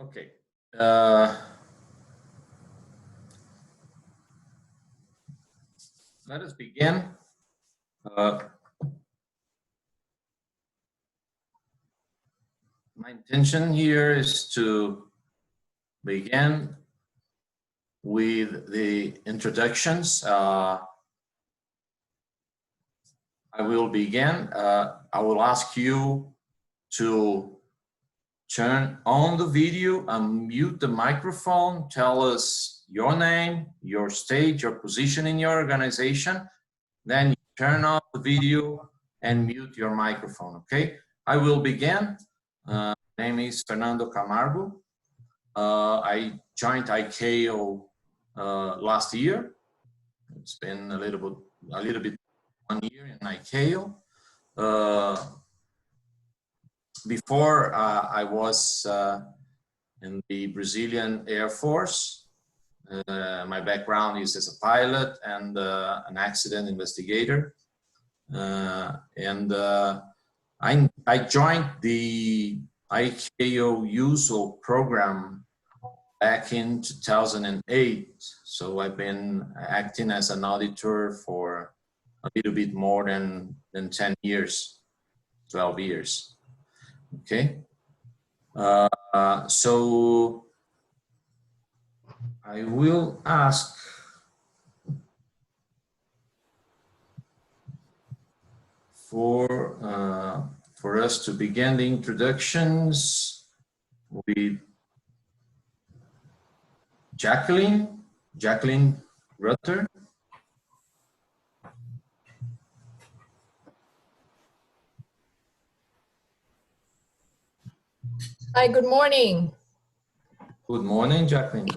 Okay. Let us begin. My intention here is to begin with the introductions. I will begin. I will ask you to turn on the video and mute the microphone. Tell us your name, your stage, your position in your organization. Then you turn off the video and mute your microphone, okay? I will begin. My name is Fernando Camargo. I joined ICAO last year. It's been a little bit 1 year in ICAO. Before I was in the Brazilian Air Force. My background is as a pilot and an accident investigator. I joined the ICAO USO program back in 2008. So I've been acting as an auditor for a little bit more than 10 years, 12 years. Okay. So I will ask for us to begin the introductions with Jacqueline Rutter. Hi, good morning. Good morning, Jacqueline.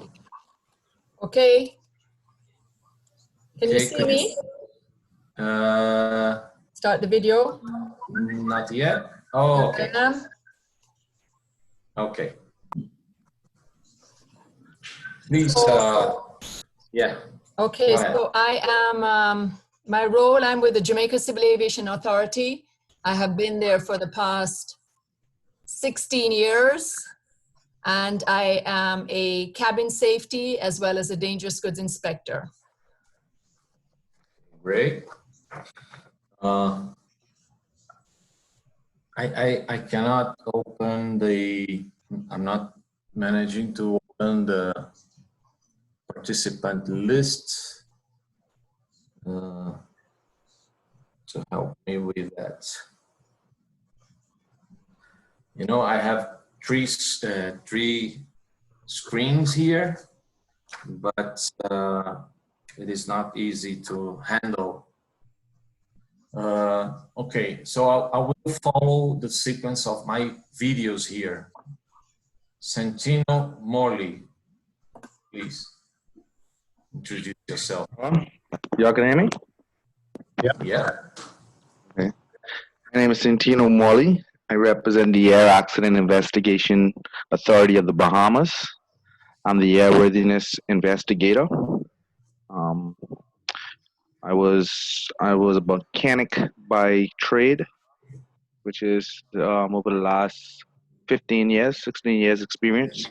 Okay. Can you see me? Start the video. Not yet. Oh, okay. Okay. Please, yeah. Okay, so I am, my role, I'm with the Jamaica Civil Aviation Authority. I have been there for the past 16 years, and I am a cabin safety as well as a dangerous goods inspector. Great. I cannot open I'm not managing to open the participant list to help me with that. You know, I have three screens here, but it is not easy to handle. Okay, so I will follow the sequence of my videos here. Santino Morley, please introduce yourself. Y'all can hear me? Yeah. Okay. My name is Santino Morley. I represent the Air Accident Investigation Authority of the Bahamas. I'm the airworthiness investigator. I was a mechanic by trade, which is over the last 16 years experience,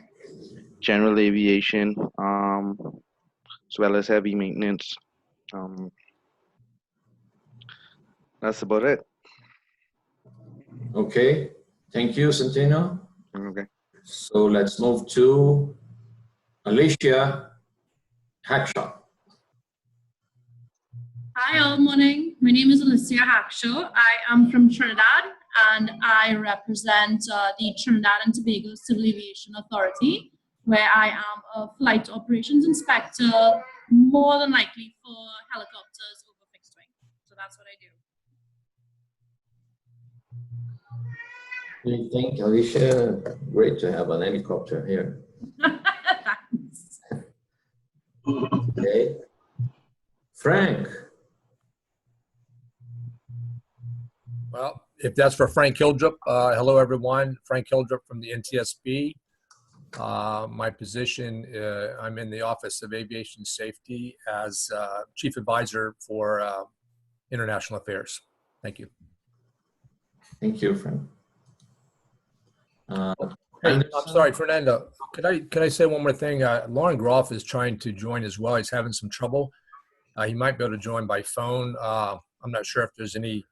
general aviation, as well as heavy maintenance. That's about it. Okay, thank you, Santino. Okay. So let's move to Alicia Hackshaw. Hi, all morning. My name is Alicia Hackshaw. I am from Trinidad and I represent the Trinidad and Tobago Civil Aviation Authority, where I am a flight operations inspector, more than likely for helicopters over fixed wing. So that's what I do. You think, Alicia, great to have an helicopter here. Thanks. Okay. Frank. Well, if that's for Frank Hildrup, hello everyone. Frank Hildrup from the NTSB. My position, I'm in the Office of Aviation Safety as Chief Advisor for International Affairs. Thank you. Thank you, Frank. Hey, I'm sorry, Fernando. Could I say one more thing? Lauren Groth is trying to join as well. He's having some trouble. He might be able to join by phone. I'm not sure if there's any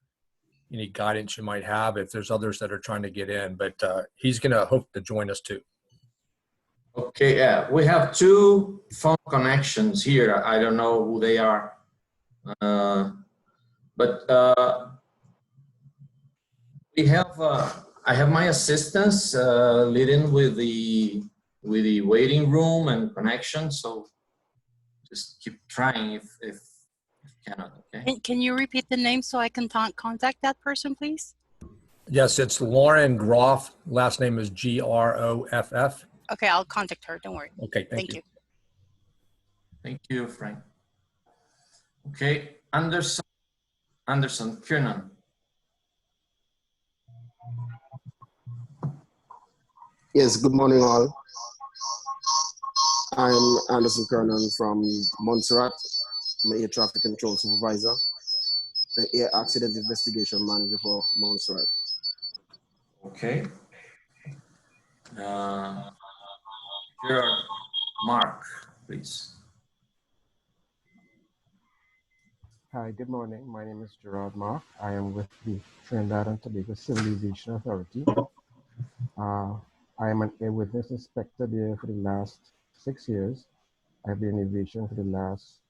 guidance you might have, if there's others that are trying to get in, but he's going to hope to join us too. Okay, yeah, we have two phone connections here. I don't know who they are, but we have. I have my assistants leading with the waiting room and connection. So just keep trying if cannot. Okay. Can you repeat the name so I can contact that person, please? Yes, it's Lauren Groth. Last name is Groff. Okay, I'll contact her. Don't worry. Okay, thank you. Thank you, Frank. Okay, Anderson, Kernan. Yes, good morning all. I'm Anderson Kernan from Montserrat. I'm an air traffic control supervisor, the air accident investigation manager for Montserrat. Okay. Gerard, Mark, please. Hi, good morning. My name is Gerard Mark. I am with the Trinidad and Tobago Civil Aviation Authority. I am an airworthiness inspector there for the last 6 years. I've been in aviation for the last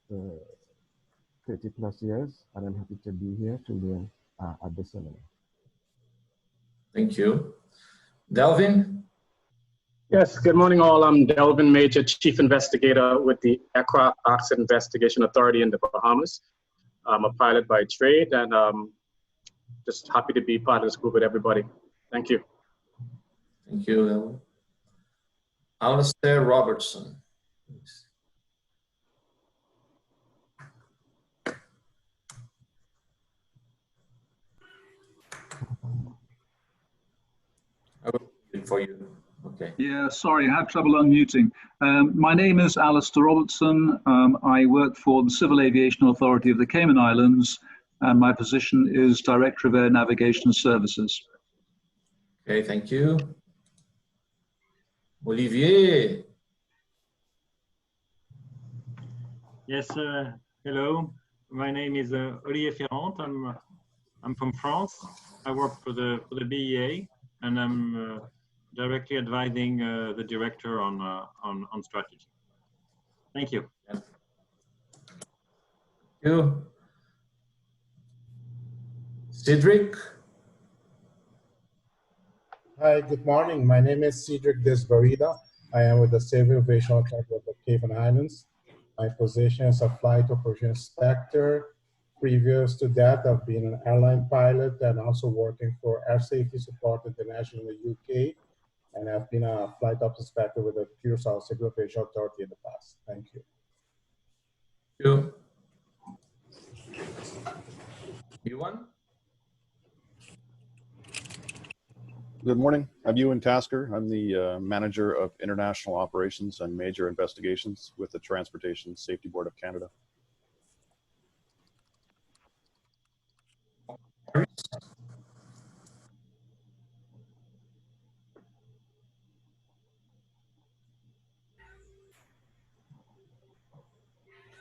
30 plus years, and I'm happy to be here to learn at this seminar. Thank you. Delvin? Yes, good morning all. I'm Delvin Major, Chief Investigator with the Aircraft Accident Investigation Authority in the Bahamas. I'm a pilot by trade, and just happy to be part of this group with everybody. Thank you. Thank you, Delvin. Aleister Robertson, please. I will wait for you. Okay. Yeah, sorry, I had trouble unmuting. My name is Aleister Robertson. I work for the Civil Aviation Authority of the Cayman Islands, and my position is Director of Air Navigation Services. Okay, thank you. Olivier. Yes, hello. My name is Olivier Ferrand. I'm from France. I work for the BEA, and I'm directly advising the director on strategy. Thank you. Yeah. Thank you. Cedric. Hi, good morning. My name is Cedric Desbarida. I am with the Civil Aviation Authority of the Cayman Islands. My position is a flight operation inspector. Previous to that, I've been an airline pilot and also working for Air Safety Support International in the UK. And I've been a flight ops inspector with the Curacao Civil Aviation Authority in the past. Thank you. Thank you. Ewan? Good morning. I'm Ewan Tasker. I'm the Manager of International Operations and Major Investigations with the Transportation Safety Board of Canada.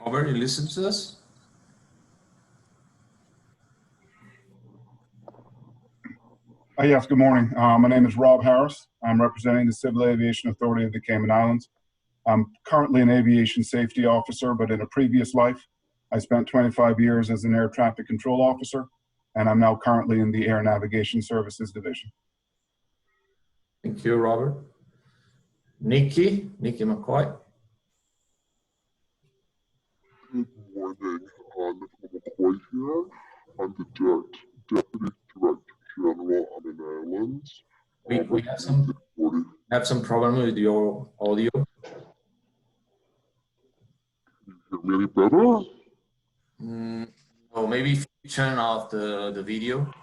Robert, you listen to us? Yes, good morning. My name is Rob Harris. I'm representing the Civil Aviation Authority of the Cayman Islands. I'm currently an aviation safety officer, but in a previous life, I spent 25 years as an air traffic control officer, and I'm now currently in the Air Navigation Services Division. Thank you, Robert. Nicky McCoy. Good morning, Nicola McCoy here. I'm the Deputy Director General of the Netherlands. We have some problem with your audio. Can you hear me any better? No, maybe if you turn off the video.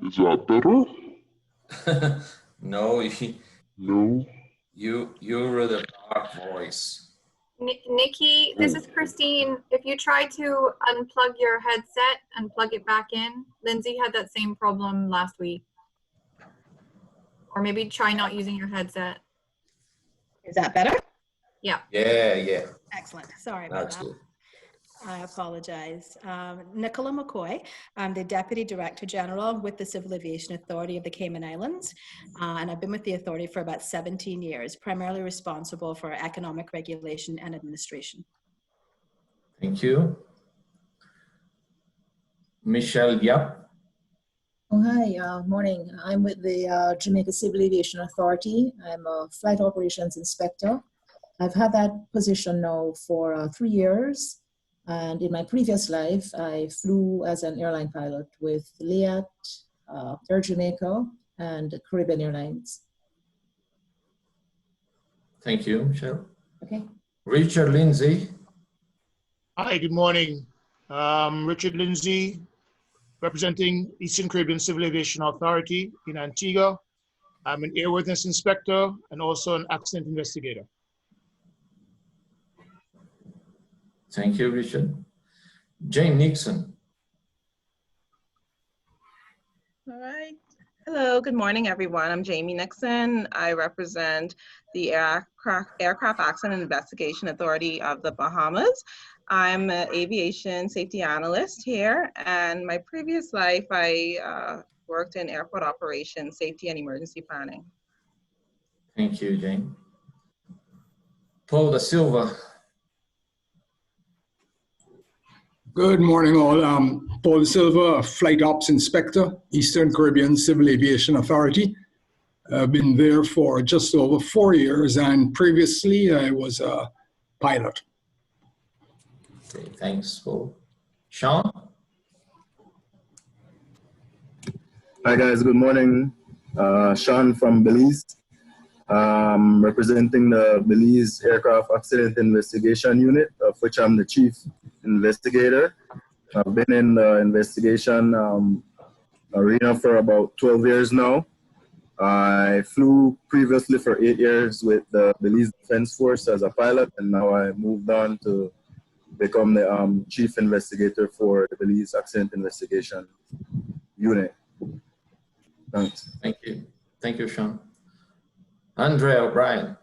Is that better? No. No. You're the dark voice. Nikki, this is Christine. If you try to unplug your headset and plug it back in, Lindsay had that same problem last week. Or maybe try not using your headset. Is that better? Yeah. Yeah. Excellent. Sorry about That's that. good. I apologize. Nicola McCoy. I'm the Deputy Director General with the Civil Aviation Authority of the Cayman Islands. And I've been with the authority for about 17 years, primarily responsible for economic regulation and administration. Thank you. Michelle Yap. Oh, hi, morning. I'm with the Jamaica Civil Aviation Authority. I'm a flight operations inspector. I've had that position now for 3 years. And in my previous life, I flew as an airline pilot with Liat, Air Jamaica, and Caribbean Airlines. Thank you, Michelle. Okay. Richard Lindsay. Hi, good morning. Richard Lindsay, representing Eastern Caribbean Civil Aviation Authority in Antigua. I'm an airworthiness inspector and also an accident investigator. Thank you, Richard. Jane Nixon. All right. Hello, good morning, everyone. I'm Jamie Nixon. I represent the Aircraft Accident Investigation Authority of the Bahamas. I'm an aviation safety analyst here, and my previous life, I worked in airport operations, safety, and emergency planning. Thank you, Jane. Paul da Silva. Good morning, all. Paul da Silva, Flight Ops Inspector, Eastern Caribbean Civil Aviation Authority. I've been there for just over 4 years, and previously I was a pilot. Okay, thanks, Paul. Sean? Hi, guys. Good morning. Sean from Belize. Representing the Belize Aircraft Accident Investigation Unit, of which I'm the Chief Investigator. I've been in the investigation arena for about 12 years now. I flew previously for 8 years with the Belize Defense Force as a pilot, and now I moved on to become the Chief Investigator for the Belize Accident Investigation Unit. Thanks. Thank you. Thank you, Sean. Andre O'Brien.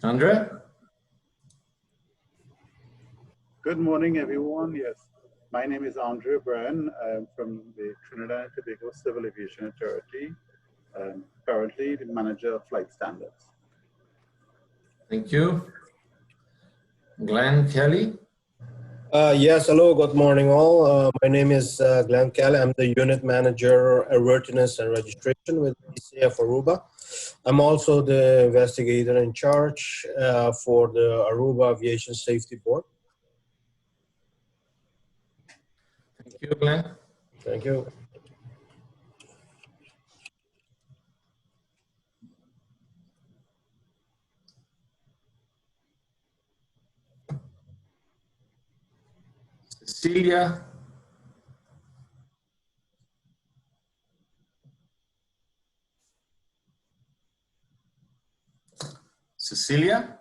Andre? Good morning, everyone. Yes, my name is Andre O'Brien. I'm from the Trinidad and Tobago Civil Aviation Authority. I'm currently the Manager of Flight Standards. Thank you. Glenn Kelly. Yes, hello, good morning all. My name is Glenn Kelly. I'm the Unit Manager, Airworthiness and Registration with DCF Aruba. I'm also the investigator in charge for the Aruba Aviation Safety Board. Thank you, Glenn. Thank you. Cecilia. Cecilia?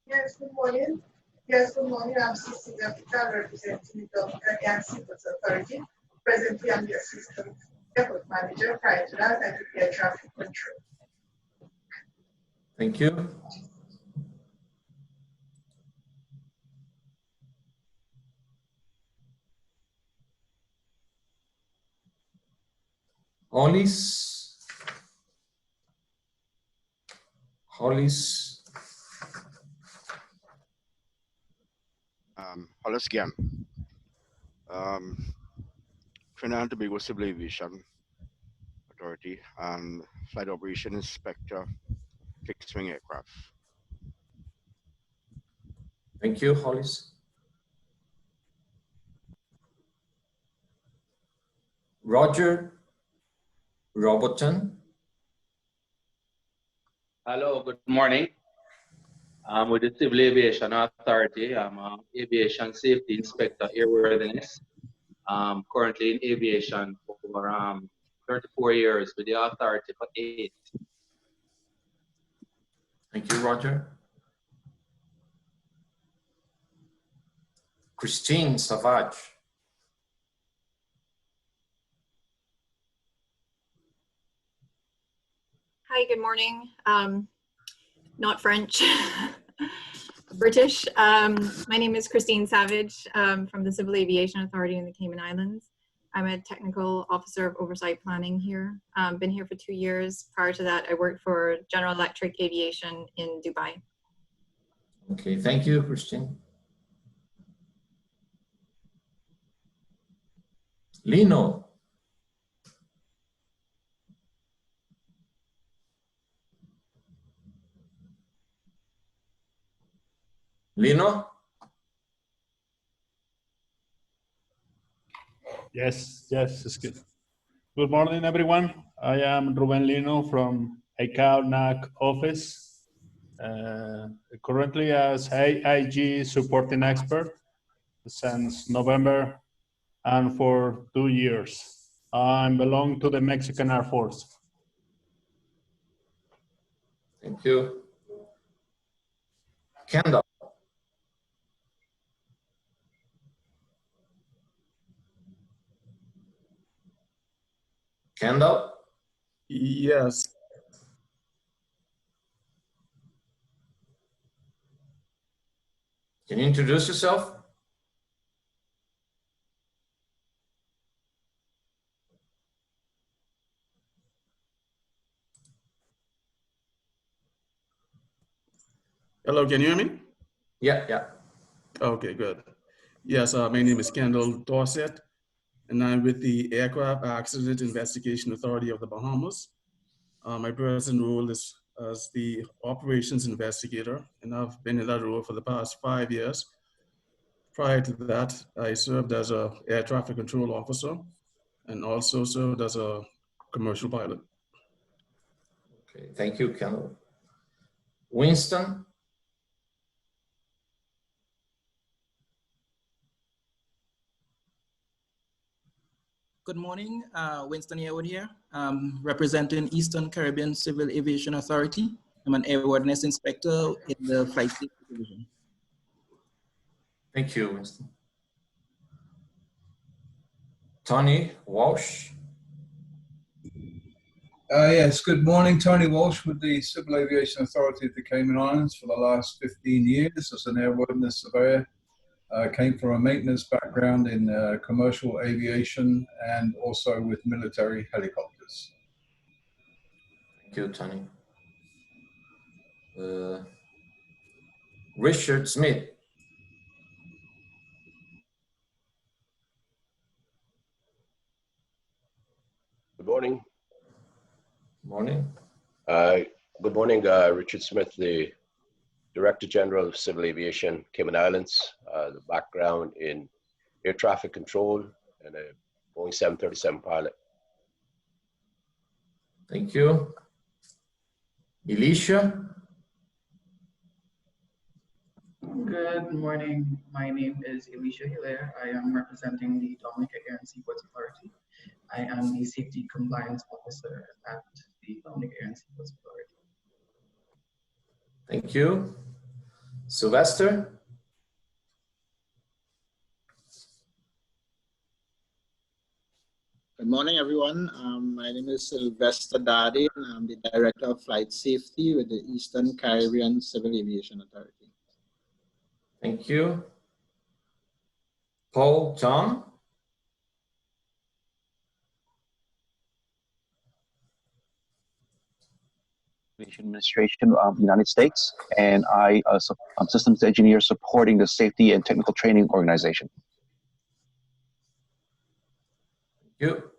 Yes, good morning. Yes, good morning. I'm Cecilia Pitar, representing the Kernan Authority. Presently, I'm the Assistant Airport Manager. Prior to that, I did air traffic control. Thank you. Hollis. Hollis again. Trinidad and Tobago Civil Aviation Authority and Flight Operation Inspector, Fixed Wing Aircraft. Thank you, Hollis. Roger Roberton. Hello, good morning. I'm with the Civil Aviation Authority. I'm an Aviation Safety Inspector, Airworthiness. Currently in aviation for 34 years with the authority for 8. Thank you, Roger. Christine Savage. Hi, good morning. Not French, British. My name is Christine Savage from the Civil Aviation Authority in the Cayman Islands. I'm a technical officer of oversight planning here. Been here for 2 years. Prior to that, I worked for General Electric Aviation in Dubai. Okay, thank you, Christine. Lino. Lino? Yes, it's good. Good morning, everyone. I am Ruben Lino from ICAO NACC office, currently as AIG supporting expert since November and for 2 years. I belong to the Mexican Air Force. Thank you. Kendall. Kendall? Yes. Can you introduce yourself? Hello, can you hear me? Yeah. Okay, good. Yes, my name is Kendall Dorset, and I'm with the Aircraft Accident Investigation Authority of the Bahamas. My present role is as the operations investigator, and I've been in that role for the past 5 years. Prior to that, I served as an air traffic control officer and also served as a commercial pilot. Okay, thank you, Kendall. Winston? Good morning, Winston Edwards here, representing Eastern Caribbean Civil Aviation Authority. I'm an airworthiness inspector in the Flight Safety Division. Thank you, Winston. Tony Walsh? Yes, good morning. Tony Walsh with the Civil Aviation Authority of the Cayman Islands for the last 15 years as an airworthiness surveyor. Came from a maintenance background in commercial aviation and also with military helicopters. Thank you, Tony. Richard Smith. Good morning. Morning. Good morning, Richard Smith, the Director General of Civil Aviation, Cayman Islands, the background in air traffic control and a Boeing 737 pilot. Thank you. Elisha? Good morning. My name is Elisha Hilaire. I am representing the Dominica Air and Seaports Authority. I am the Safety Compliance Officer at the Dominica Air and Seaports Authority. Thank you. Sylvester? Good morning, everyone. My name is Sylvester Daddy, and I'm the Director of Flight Safety with the Eastern Caribbean Civil Aviation Authority. Thank you. Paul Tom? Administration of the United States, and I'm systems engineer supporting the safety and technical training organization. Thank you.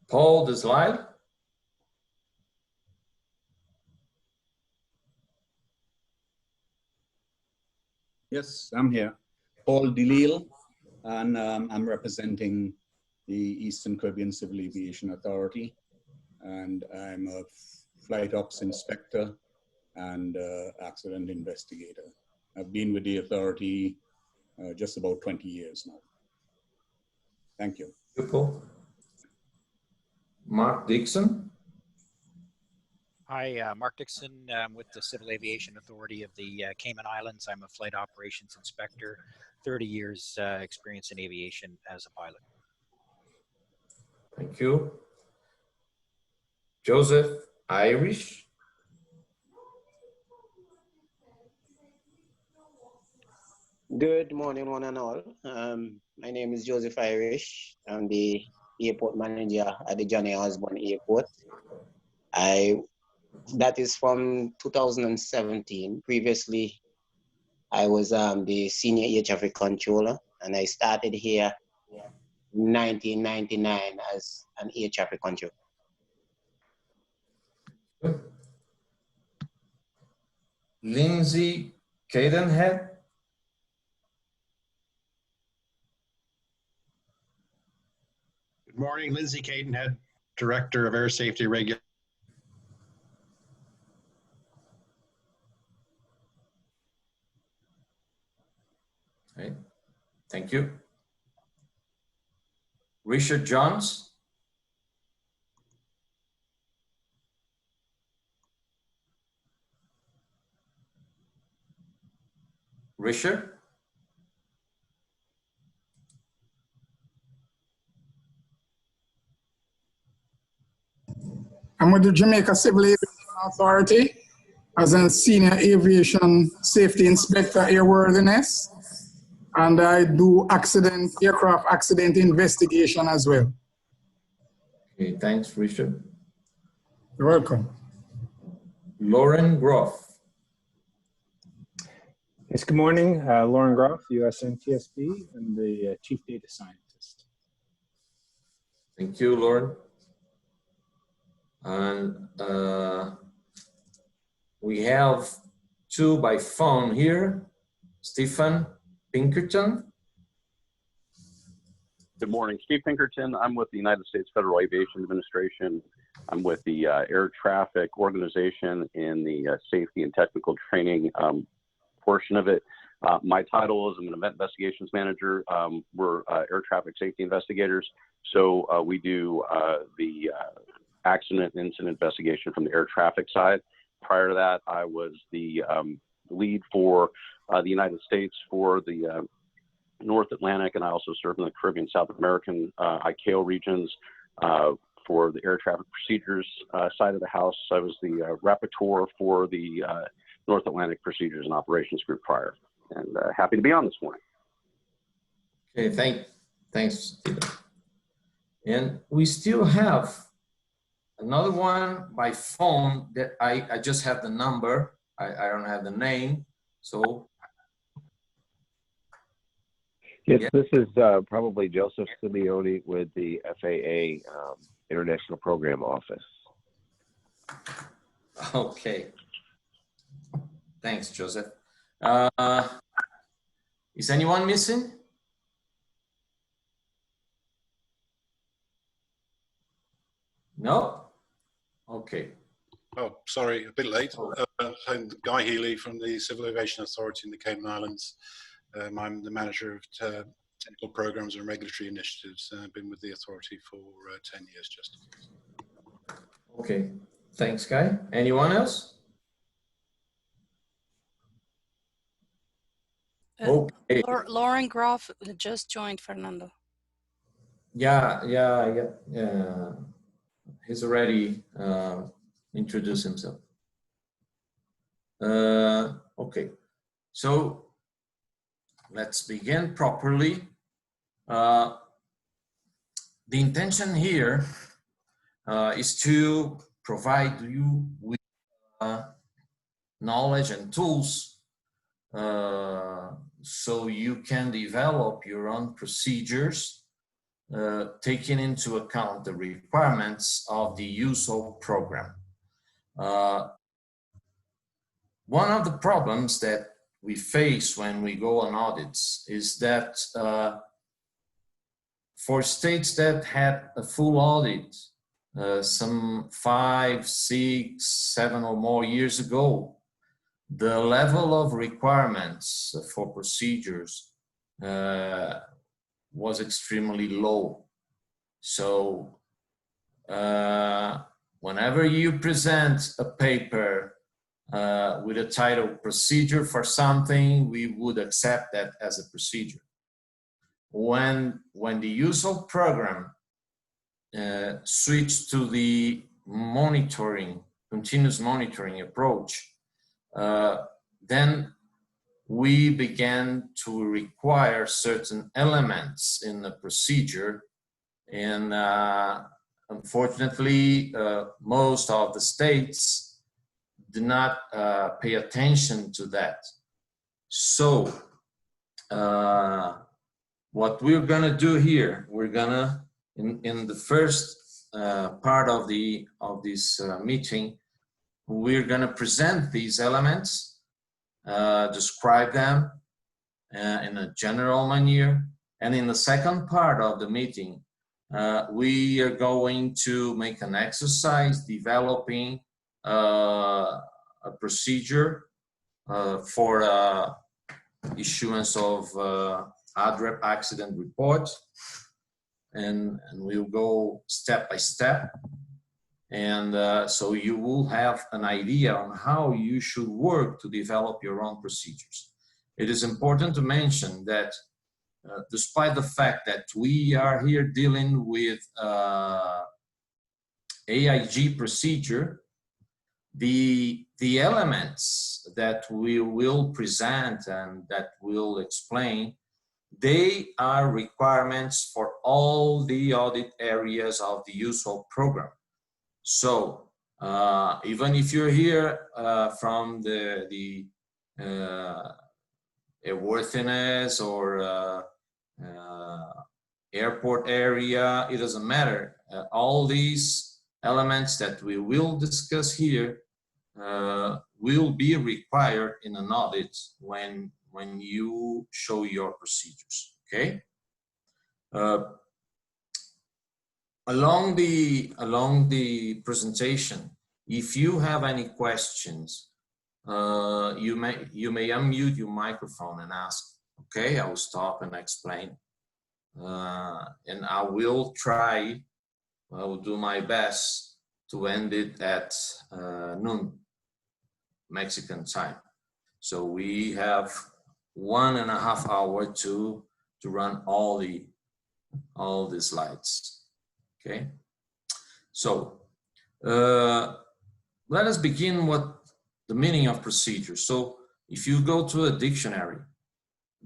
Paul Deslyle? Yes, I'm here. Paul DeLille, and I'm representing the Eastern Caribbean Civil Aviation Authority, and I'm a flight ops inspector and accident investigator. I've been with the authority just about 20 years now. Thank you. Beautiful. Mark Dixon. Hi, Mark Dixon with the Civil Aviation Authority of the Cayman Islands. I'm a flight operations inspector, 30 years experience in aviation as a pilot. Thank you. Joseph Irish. Good morning, one and all. My name is Joseph Irish. I'm the airport manager at the Johnny Osborne Airport. That is from 2017. Previously, I was the senior air traffic controller, and I started here in 1999 as an air traffic controller. Lindsay Clayton. Good morning, Lindsay Clayton, Director of Air Safety Regulation. Okay, thank you. Richard Johns. Richard. I'm with the Jamaica Civil Aviation Authority as a Senior Aviation Safety Inspector Airworthiness, and I do aircraft accident investigation as well. Okay, thanks, Richard. You're welcome. Lauren Groth. Yes, good morning. Lauren Groth, USNTSB, and the Chief Data Scientist. Thank you, Lauren. And we have two by phone here. Stephen Pinkerton. Good morning, Steve Pinkerton. I'm with the United States Federal Aviation Administration. I'm with the Air Traffic Organization in the Safety and Technical Training portion of it. My title is I'm an Event Investigations Manager. We're air traffic safety investigators. So we do the accident and incident investigation from the air traffic side. Prior to that, I was the lead for the United States for the North Atlantic, and I also served in the Caribbean, South American ICAO regions for the air traffic procedures side of the house. I was the rapporteur for the North Atlantic Procedures and Operations Group prior, and happy to be on this morning. Okay, thanks, Stephen. And we still have another one by phone that I just have the number. I don't have the name, so. Yes, this is probably Joseph Simeone with the FAA International Program Office. Okay. Thanks, Joseph. Is anyone missing? No? Okay. Oh, sorry, a bit late. I'm Guy Healy from the Civil Aviation Authority in the Cayman Islands. I'm the manager of technical programs and regulatory initiatives. I've been with the authority for 10 years just. Okay, thanks, Guy. Anyone else? Okay. Lauren Groth just joined, Fernando. Yeah. He's already introduced himself. Okay, so let's begin properly. The intention here is to provide you with knowledge and tools so you can develop your own procedures, taking into account the requirements of the USO program. One of the problems that we face when we go on audits is that for states that had a full audit some 5, 6, 7 or more years ago, the level of requirements for procedures was extremely low. So whenever you present a paper with a title procedure for something, we would accept that as a procedure. When the usual program switched to the monitoring, continuous monitoring approach, then we began to require certain elements in the procedure, and unfortunately, most of the states did not pay attention to that. So what we're gonna do here, we're gonna, in the first part of this meeting, we're gonna present these elements, describe them in a general manner, and in the second part of the meeting, we are going to make an exercise developing a procedure for issuance of ADREP accident report, and we'll go step by step, and so you will have an idea on how you should work to develop your own procedures. It is important to mention that despite the fact that we are here dealing with AIG procedure, the elements that we will present and that we'll explain, they are requirements for all the audit areas of the usual program. So even if you're here from the airworthiness or airport area, it doesn't matter. All these elements that we will discuss here will be required in an audit when you show your procedures, okay? Along the presentation, if you have any questions, you may unmute your microphone and ask. Okay, I will stop and explain, and I will do my best to end it at noon Mexican time. So we have 1.5 hours to run all the slides. Okay, so let us begin with the meaning of procedure. So if you go to a dictionary,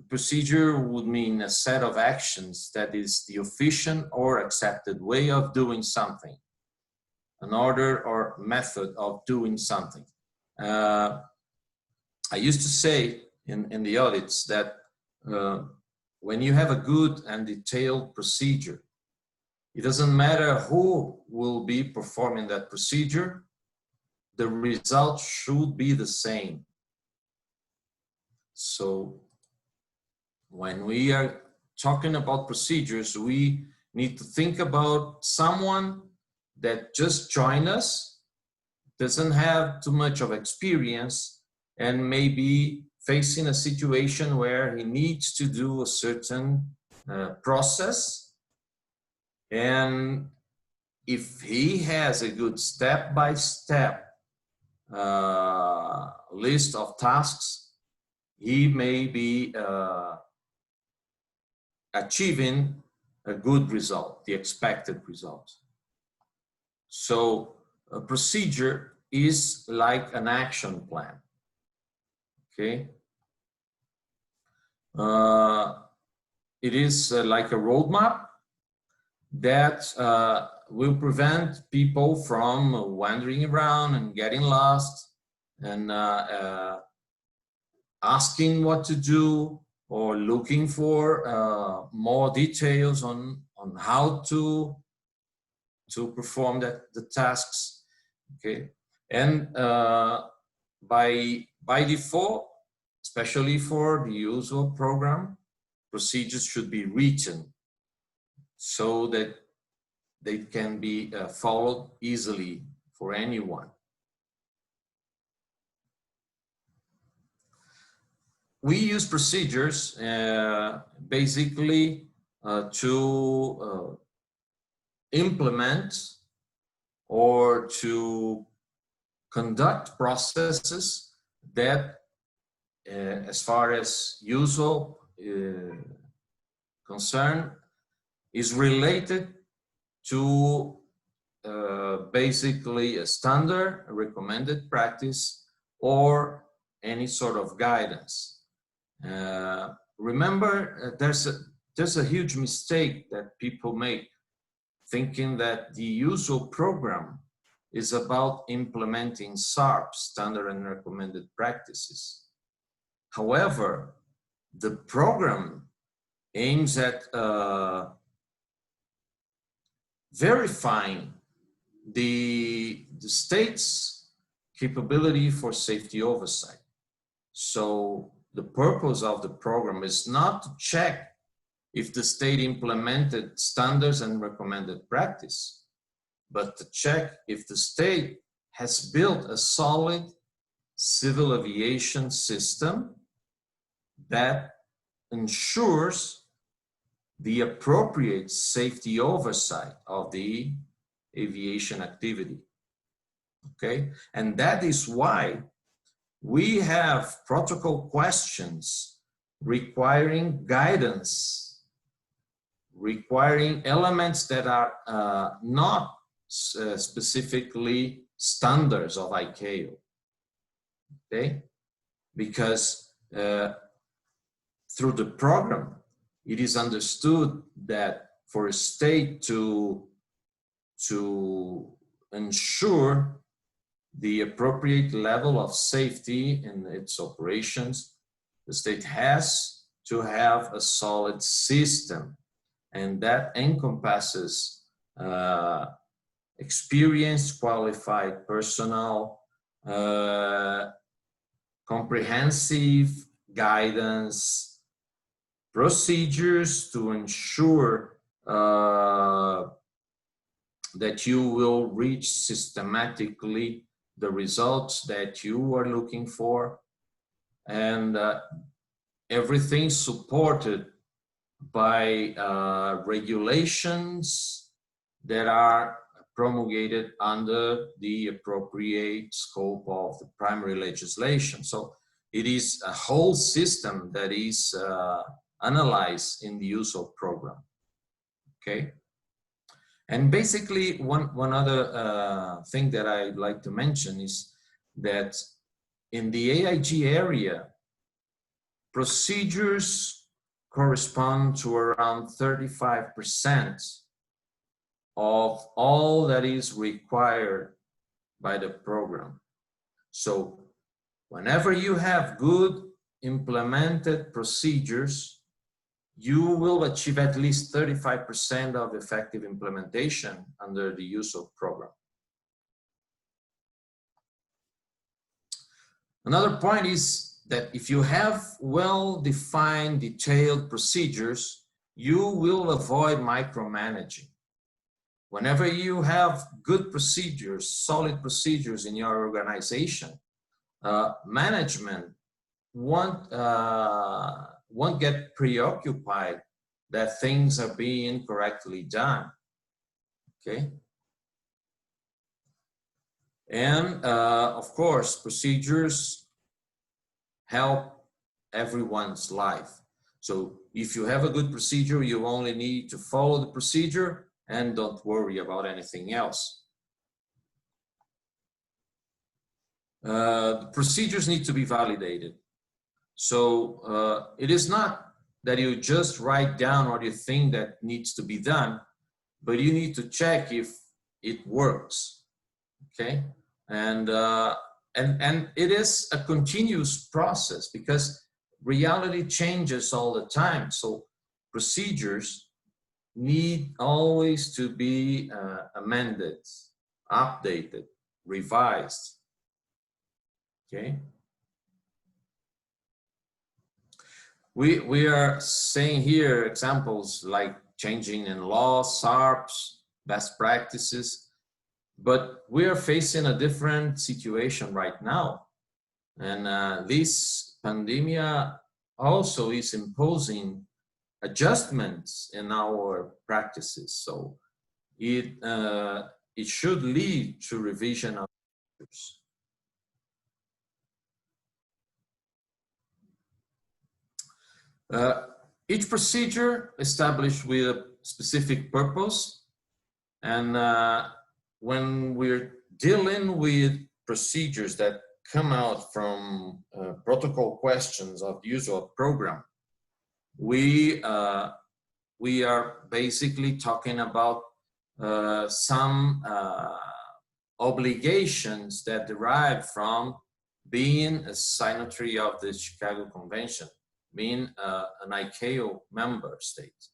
procedure would mean a set of actions that is the efficient or accepted way of doing something, an order or method of doing something. I used to say in the audits that when you have a good and detailed procedure, it doesn't matter who will be performing that procedure, the result should be the same. So when we are talking about procedures, we need to think about someone that just joined us, doesn't have too much of experience, and maybe facing a situation where he needs to do a certain process. And if he has a good step-by-step list of tasks, he may be achieving a good result, the expected result. So a procedure is like an action plan, okay? It is like a roadmap that will prevent people from wandering around and getting lost and asking what to do or looking for more details on how to perform the tasks, okay? And by default, especially for the usual program, procedures should be written so that they can be followed easily for anyone. we use procedures basically to implement or to conduct processes that, as far as usual concern, is related to basically a standard, a recommended practice, or any sort of guidance. Remember, there's a huge mistake that people make, thinking that the usual program is about implementing SARP, standard and recommended practices. However, the program aims at verifying the state's capability for safety oversight. So the purpose of the program is not to check if the state implemented standards and recommended practice, but to check if the state has built a solid civil aviation system that ensures the appropriate safety oversight of the aviation activity. Okay, and that is why we have protocol questions requiring guidance, requiring elements that are not specifically standards of ICAO. Okay, because through the program, it is understood that for a state to ensure the appropriate level of safety in its operations, the state has to have a solid system, and that encompasses experienced, qualified personnel, comprehensive guidance, procedures to ensure that you will reach systematically the results that you are looking for, and everything supported by regulations that are promulgated under the appropriate scope of the primary legislation. So it is a whole system that is analyzed in the usual program. Okay. And basically, one other thing that I'd like to mention is that in the AIG area, procedures correspond to around 35% of all that is required by the program. So whenever you have good implemented procedures, you will achieve at least 35% of effective implementation under the usual program. Another point is that if you have well-defined, detailed procedures, you will avoid micromanaging. Whenever you have good procedures, solid procedures in your organization, management won't get preoccupied that things are being correctly done. Okay. And of course, procedures help everyone's life. So if you have a good procedure, you only need to follow the procedure and don't worry about anything else. The procedures need to be validated. So it is not that you just write down what you think that needs to be done, but you need to check if it works. Okay, and it is a continuous process because reality changes all the time. So procedures need always to be amended, updated, revised. Okay. We are saying here examples like changing in law, SARPs, best practices, but we are facing a different situation right now. And this pandemic also is imposing adjustments in our practices. So it should lead to revision of procedures. Each procedure established with a specific purpose, and when we're dealing with procedures that come out from protocol questions of the use of program, we are basically talking about some obligations that derive from being a signatory of the Chicago Convention, being an ICAO member state,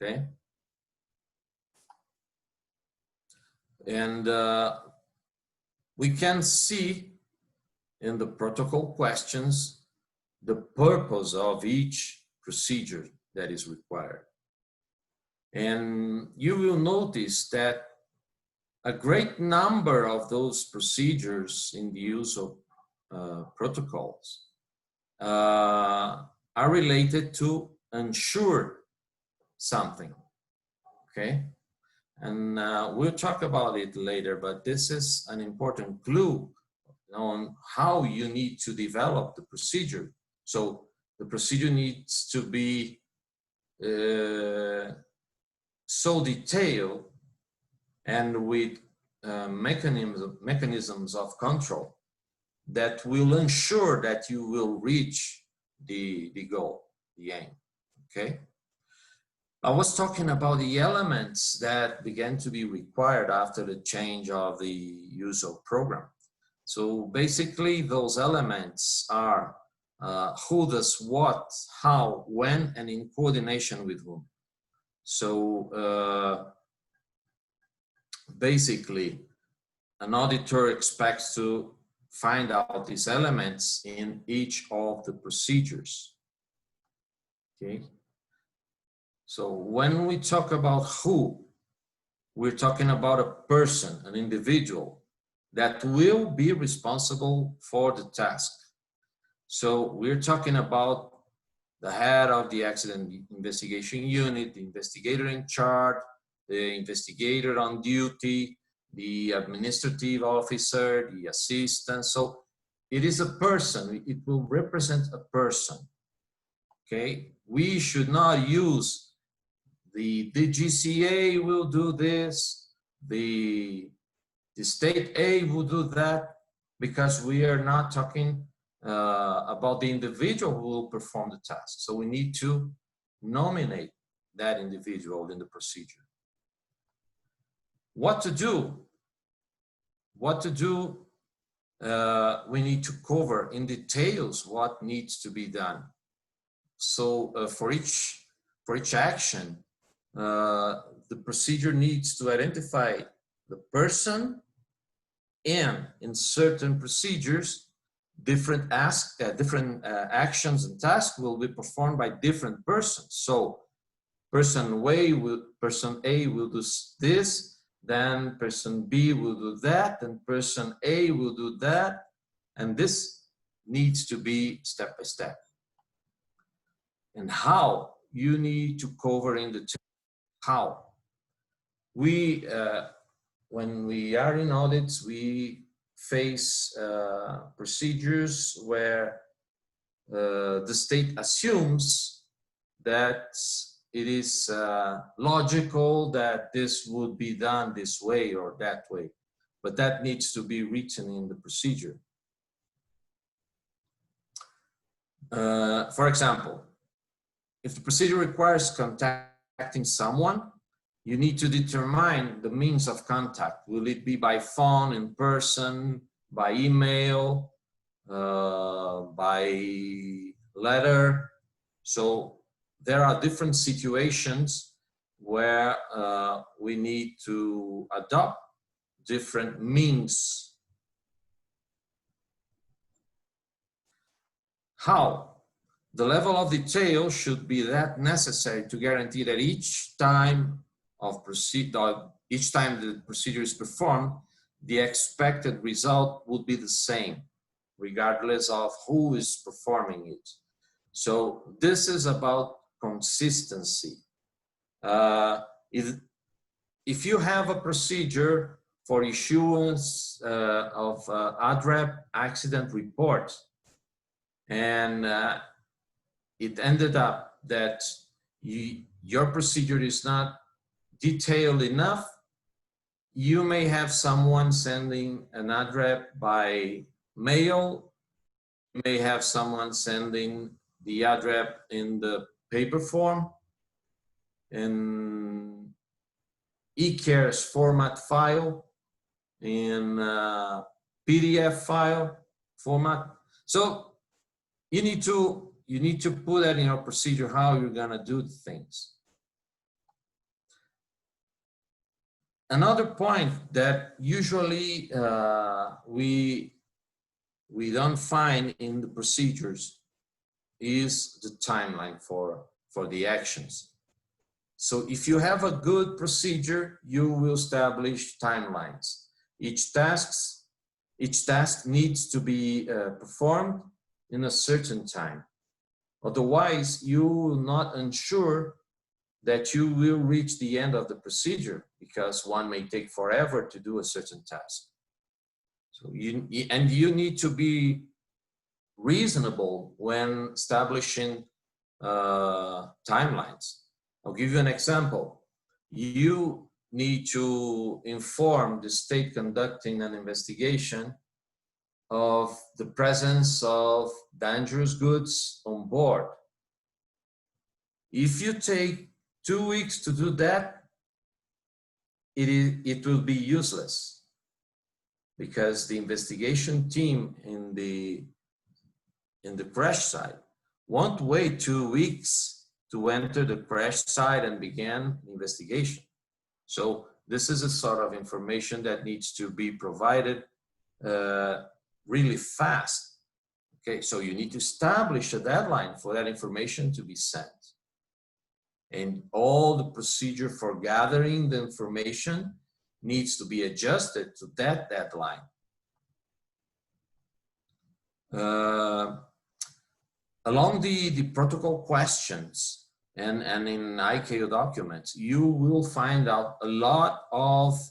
okay? And we can see in the protocol questions the purpose of each procedure that is required. And you will notice that a great number of those procedures in the use of protocols are related to ensure something, okay? And we'll talk about it later, but this is an important clue on how you need to develop the procedure. So the procedure needs to be so detailed and with mechanisms of control that will ensure that you will reach the goal, the aim, okay? I was talking about the elements that began to be required after the change of the use of program. So basically those elements are who does what, how, when, and in coordination with whom. So basically an auditor expects to find out these elements in each of the procedures, okay? So when we talk about who, we're talking about a person, an individual that will be responsible for the task. So we're talking about the head of the accident investigation unit, the investigator in charge, the investigator on duty, the administrative officer, the assistant. So it is a person, it will represent a person, okay? We should not use the GCA will do this, the state A will do that, because we are not talking about the individual who will perform the task. So we need to nominate that individual in the procedure. What to do? What to do? We need to cover in details what needs to be done. So for each action, the procedure needs to identify the person, and in certain procedures, different actions and tasks will be performed by different persons. So person A will do this, then person B will do that, and person A will do that, and this needs to be step by step. And how you need to cover in the how. We, when we are in audits, we face procedures where the state assumes that it is logical that this would be done this way or that way, but that needs to be written in the procedure. For example, if the procedure requires contacting someone, you need to determine the means of contact. Will it be by phone, in person, by email, by letter? So there are different situations where we need to adopt different means. How? The level of detail should be that necessary to guarantee that each time the procedure is performed, the expected result would be the same, regardless of who is performing it. So this is about consistency. If you have a procedure for issuance of ADREP accident report, and it ended up that your procedure is not detailed enough, you may have someone sending an ADREP by mail. You may have someone sending the ADREP in the paper form, in eCares format file, in PDF file format. So you need to put that in your procedure how you're gonna do things. Another point that usually we don't find in the procedures is the timeline for the actions. So if you have a good procedure, you will establish timelines. Each task needs to be performed in a certain time. Otherwise, you will not ensure that you will reach the end of the procedure, because one may take forever to do a certain task. So you need to be reasonable when establishing timelines. I'll give you an example. You need to inform the state conducting an investigation of the presence of dangerous goods on board. If you take 2 weeks to do that, it will be useless, because the investigation team in the crash site won't wait 2 weeks to enter the crash site and begin the investigation. So this is a sort of information that needs to be provided really fast. Okay, so you need to establish a deadline for that information to be sent. And all the procedure for gathering the information needs to be adjusted to that deadline. Along the protocol questions and in ICAO documents, you will find out a lot of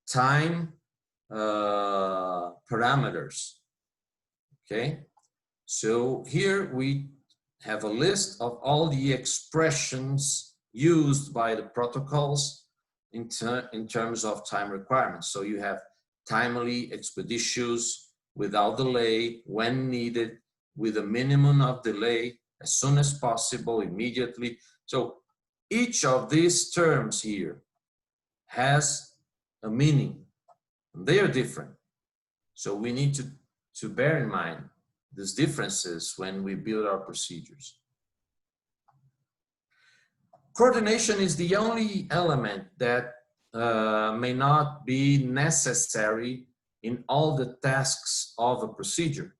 time parameters. Okay, so here we have a list of all the expressions used by the protocols in terms of time requirements. So you have timely, expeditious, without delay, when needed, with a minimum of delay, as soon as possible, immediately. So each of these terms here has a meaning. They are different. So we need to bear in mind these differences when we build our procedures. Coordination is the only element that may not be necessary in all the tasks of a procedure.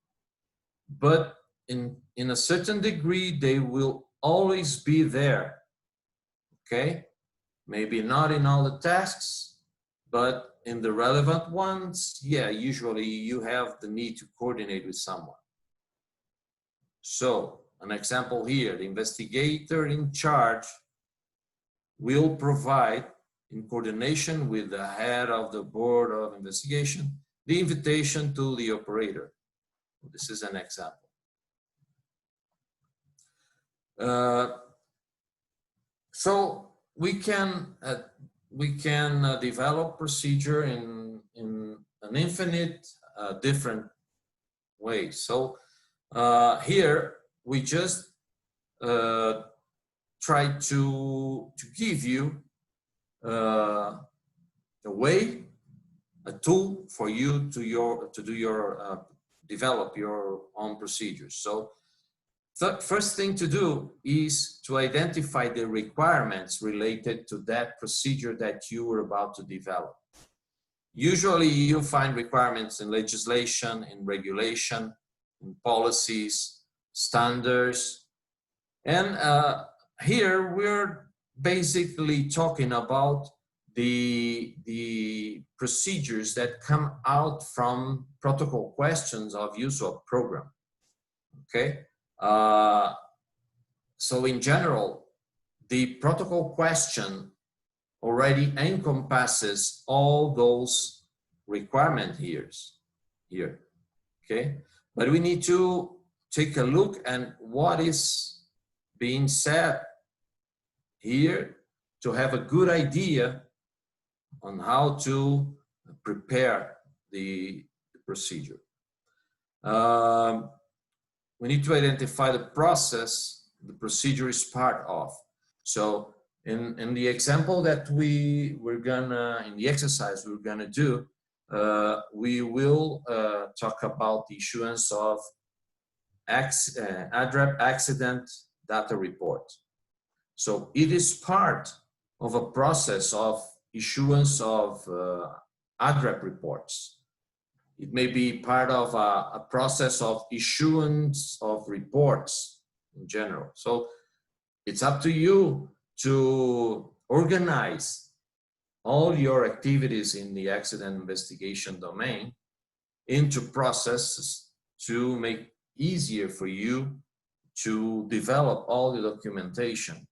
But in a certain degree, they will always be there, okay? Maybe not in all the tasks, but in the relevant ones, yeah, usually you have the need to coordinate with someone. So, an example here, the investigator in charge will provide, in coordination with the head of the board of investigation, the invitation to the operator. This is an example. So we can develop procedure in an infinite different ways. So here we just try to give you a way, a tool for you to develop your own procedures. So the first thing to do is to identify the requirements related to that procedure that you were about to develop. Usually you find requirements in legislation, in regulation, in policies, standards. And here we're basically talking about the procedures that come out from protocol questions of use of program. okay? So in general, the protocol question already encompasses all those requirements here, okay? But we need to take a look at what is being said here to have a good idea on how to prepare the procedure. We need to identify the process the procedure is part of. So in the example that in the exercise we're gonna do, we will talk about the issuance of ADREP accident data report. So it is part of a process of issuance of ADREP reports. It may be part of a process of issuance of reports in general. So it's up to you to organize all your activities in the accident investigation domain into processes to make easier for you to develop all the documentation.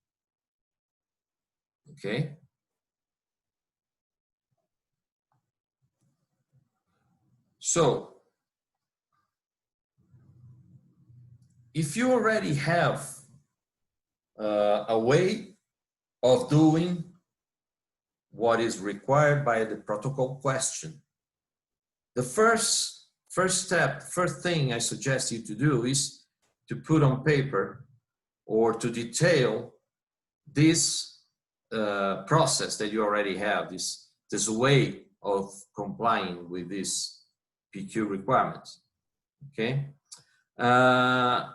Okay? So, if you already have a way of doing what is required by the protocol question, the first thing I suggest you to do is to put on paper or to detail this process that you already have, this way of complying with these PQ requirements, okay?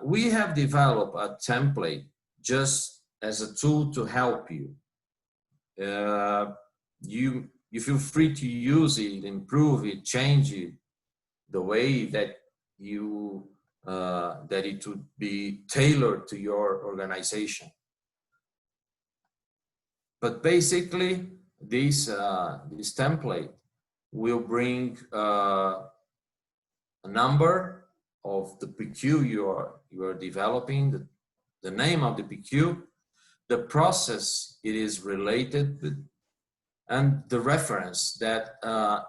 We have developed a template just as a tool to help you. You feel free to use it, improve it, change it, the way that that it would be tailored to your organization. But basically, this template will bring a number of the PQ you are developing, the name of the PQ, the process it is related with, and the reference that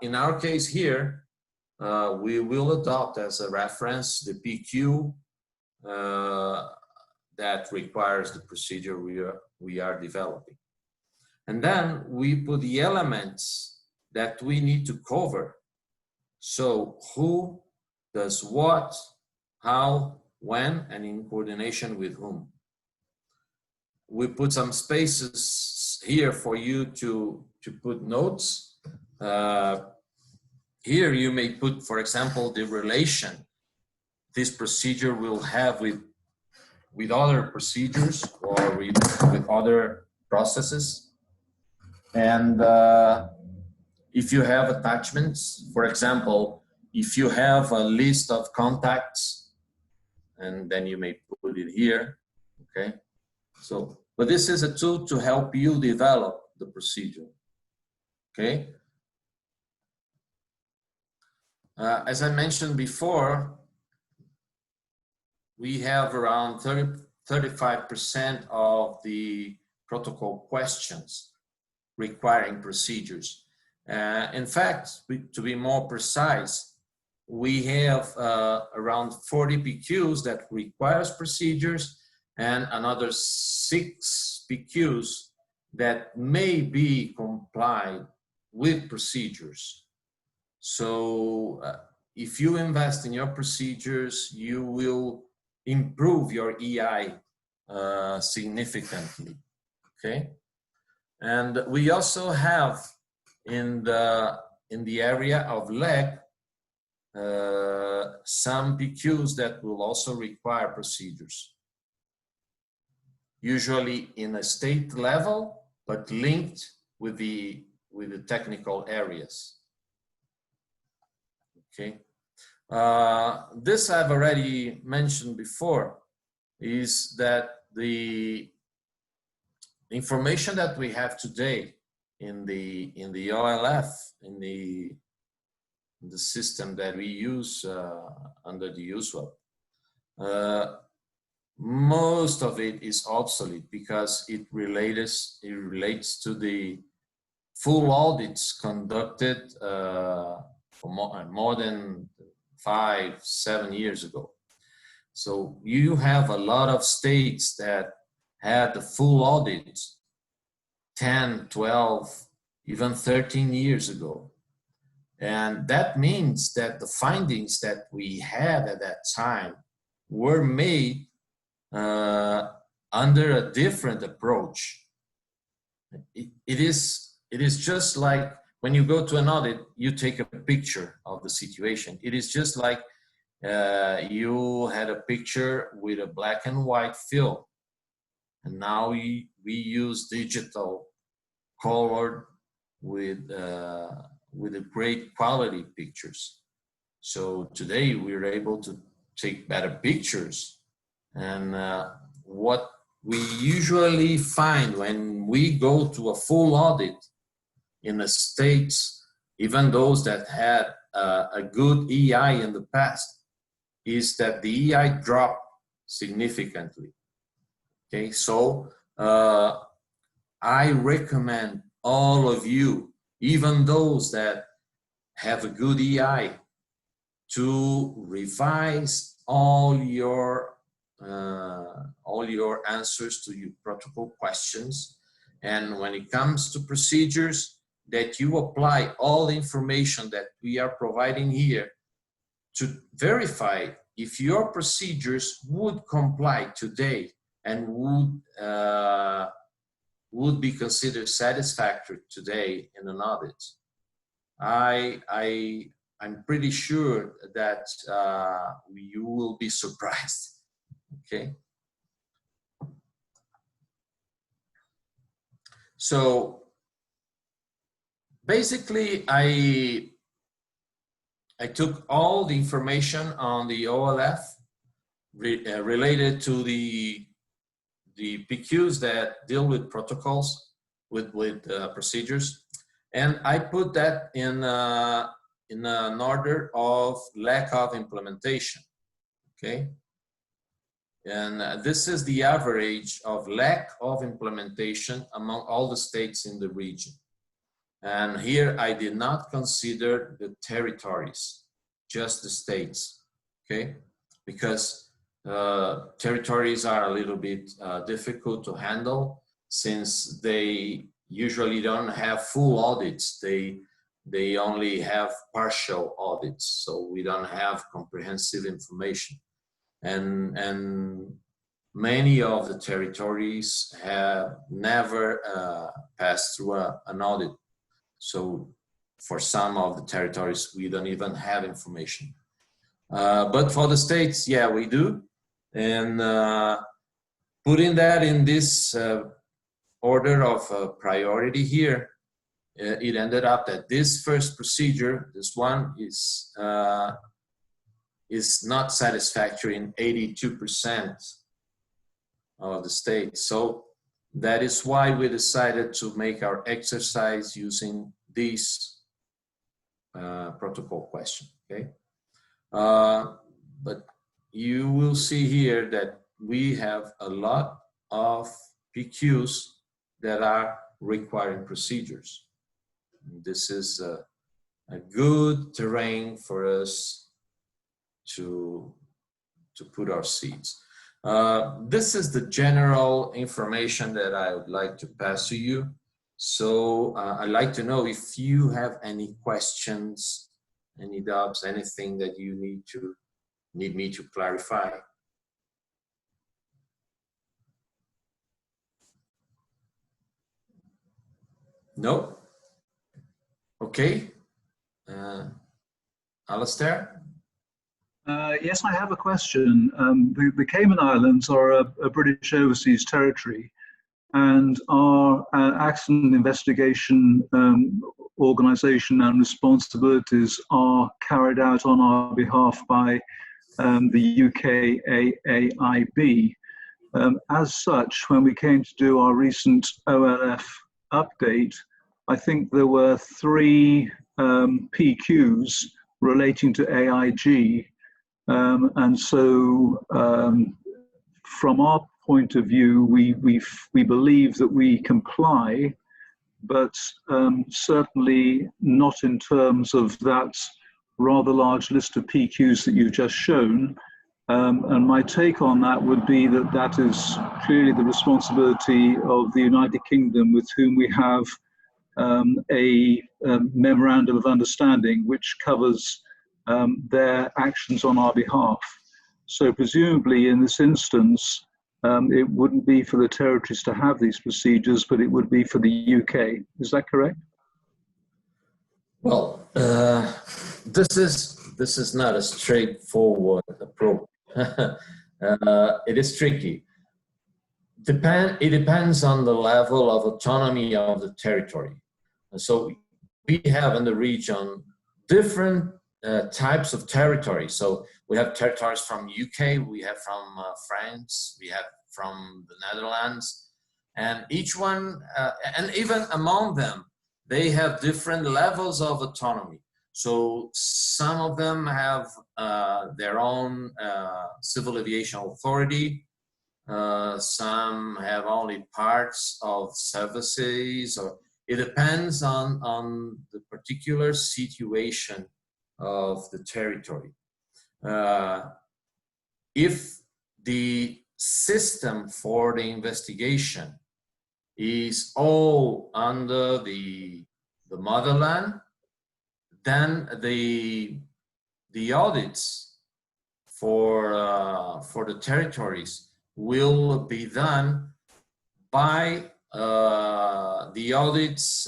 in our case here, we will adopt as a reference the PQ that requires the procedure we are developing. And then we put the elements that we need to cover. So who does what, how, when, and in coordination with whom. We put some spaces here for you to put notes. Here you may put, for example, the relation this procedure will have with other procedures or with other processes. And if you have attachments, for example, if you have a list of contacts, and then you may put it here, okay? So, but this is a tool to help you develop the procedure, okay? As I mentioned before, we have around 35% of the protocol questions requiring procedures. In fact, to be more precise, we have around 40 PQs that requires procedures and another 6 PQs that may be complied with procedures. So if you invest in your procedures, you will improve your EI significantly, okay? And we also have in the area of leg some PQs that will also require procedures, usually in a state level, but linked with the technical areas. Okay, this I've already mentioned before, is that the information that we have today in the OLF, in the system that we use under the USWAP, most of it is obsolete because it relates to the full audits conducted more than 5-7 years ago. So you have a lot of states that had the full audit 10, 12, even 13 years ago. And that means that the findings that we had at that time were made under a different approach. It is just like when you go to an audit, you take a picture of the situation. It is just like you had a picture with a black and white film, and now we use digital colored with a great quality pictures. So today we're able to take better pictures, and what we usually find when we go to a full audit in the states, even those that had a good EI in the past, is that the EI dropped significantly. Okay, so I recommend all of you, even those that have a good EI, to revise all your answers to your protocol questions, and when it comes to procedures, that you apply all the information that we are providing here to verify if your procedures would comply today and would be considered satisfactory today in an audit. I'm pretty sure that you will be surprised. Okay. So basically, I took all the information on the OLF related to the PQs that deal with protocols, with procedures, and I put that in an order of lack of implementation. Okay. And this is the average of lack of implementation among all the states in the region. And here I did not consider the territories, just the states, okay? Because territories are a little bit difficult to handle, since they usually don't have full audits. They only have partial audits, so we don't have comprehensive information. And many of the territories have never passed through an audit. So for some of the territories, we don't even have information. But for the states, yeah, we do. And putting that in this order of priority here, it ended up that this first procedure, this one, is not satisfactory in 82% of the states. So that is why we decided to make our exercise using this protocol question, okay? But you will see here that we have a lot of PQs that are requiring procedures. This is a good terrain for us to put our seeds. This is the general information that I would like to pass to you. So I'd like to know if you have any questions, any doubts, anything that you need me to clarify. No? Okay. Alistair? Yes, I have a question. The Cayman Islands are a British overseas territory, and our accident investigation organization and responsibilities are carried out on our behalf by the UK AAIB. As such, when we came to do our recent OLF update, I think there were 3 PQs relating to AIG And so from our point of view, we believe that we comply, but certainly not in terms of that rather large list of PQs that you've just shown. And my take on that would be that that is clearly the responsibility of the United Kingdom, with whom we have a memorandum of understanding which covers their actions on our behalf. So presumably in this instance, it wouldn't be for the territories to have these procedures, but it would be for the UK. Is that correct? Well, this is not a straightforward approach. It is tricky. It depends on the level of autonomy of the territory. And so we have in the region different types of territories. So we have territories from UK, we have from France, we have from the Netherlands, and each one, and even among them, they have different levels of autonomy. So some of them have their own civil aviation authority. Some have only parts of services, or it depends on the particular situation of the territory. If the system for the investigation is all under the motherland, then the audits for the territories will be done by the audits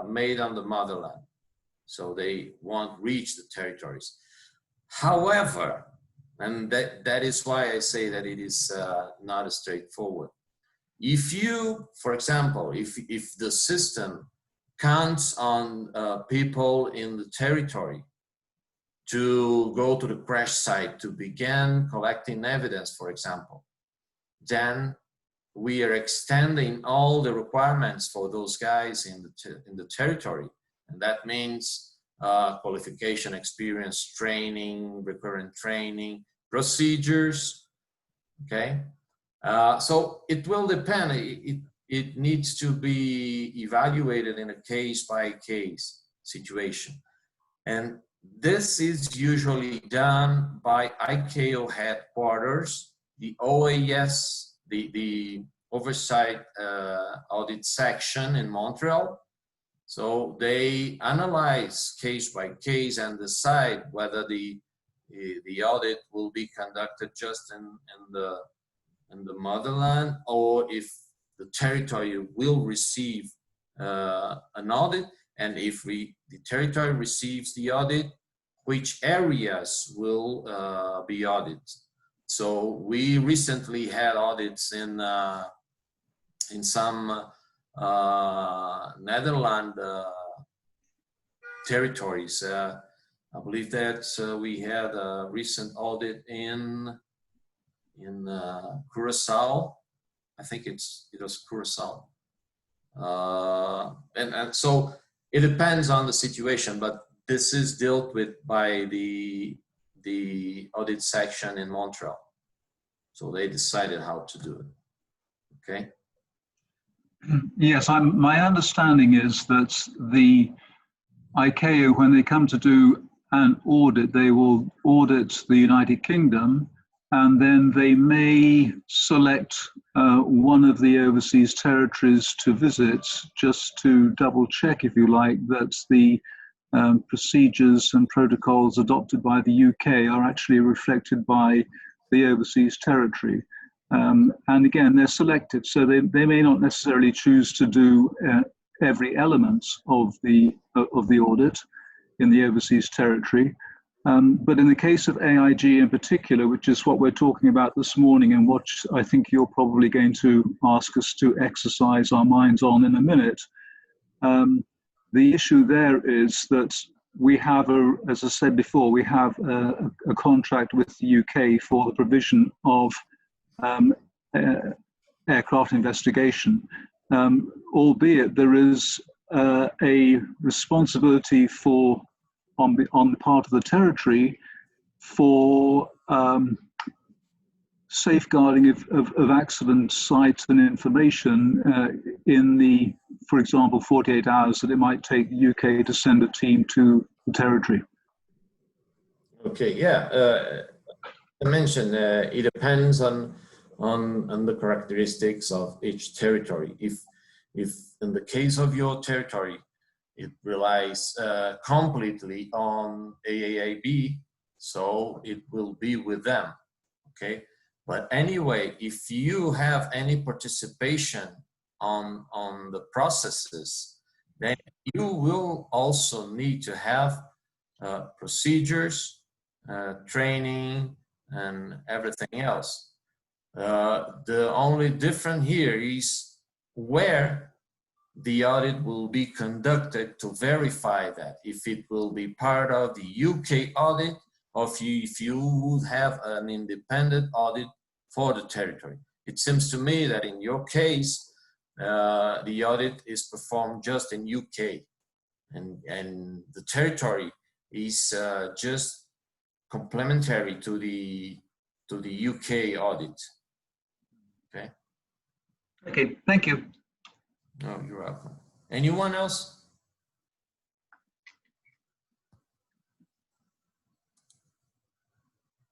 made on the motherland. So they won't reach the territories. However, and that is why I say that it is not as straightforward. If you, for example, if the system counts on people in the territory to go to the crash site to begin collecting evidence, for example, then we are extending all the requirements for those guys in the territory. And that means qualification, experience, training, recurrent training, procedures, okay? So it will depend. It needs to be evaluated in a case-by-case situation. And this is usually done by ICAO headquarters, the OAS, the Oversight Audit Section in Montreal. So they analyze case by case and decide whether the audit will be conducted just in the motherland, or if the territory will receive an audit, and if the territory receives the audit, which areas will be audited. So we recently had audits in some Netherlands territories. I believe that we had a recent audit in Curacao. I think it was Curacao. And so it depends on the situation, but this is dealt with by the audit section in Montreal. So they decided how to do it, okay? Yes, my understanding is that the ICAO, when they come to do an audit, they will audit the United Kingdom, and then they may select one of the overseas territories to visit, just to double check, if you like, that the procedures and protocols adopted by the UK are actually reflected by the overseas territory. And again, they're selected, so they may not necessarily choose to do every element of the audit in the overseas territory. But in the case of AIG in particular, which is what we're talking about this morning, and what I think you're probably going to ask us to exercise our minds on in a minute, the issue there is that we have, as I said before, we have a contract with the UK for the provision of aircraft investigation, albeit there is a responsibility on the part of the territory for safeguarding of accident sites and information in the, for example, 48 hours that it might take the UK to send a team to the territory? Okay, yeah. I mentioned it depends on the characteristics of each territory. If in the case of your territory, it relies completely on AAAB, so it will be with them, okay? But anyway, if you have any participation on the processes, then you will also need to have procedures, training, and everything else. The only difference here is where the audit will be conducted to verify that, if it will be part of the UK audit or if you would have an independent audit for the territory. It seems to me that in your case, the audit is performed just in UK, and the territory is just complementary to the UK audit. Okay. Okay, thank you. No, you're welcome. Anyone else?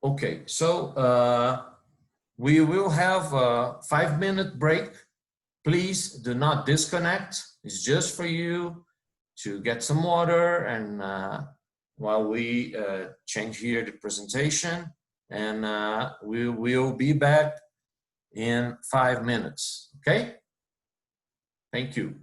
Okay, so we will have a 5-minute break. Please do not disconnect. It's just for you to get some water, and while we change here the presentation, and we will be back in 5 minutes, okay? Thank you.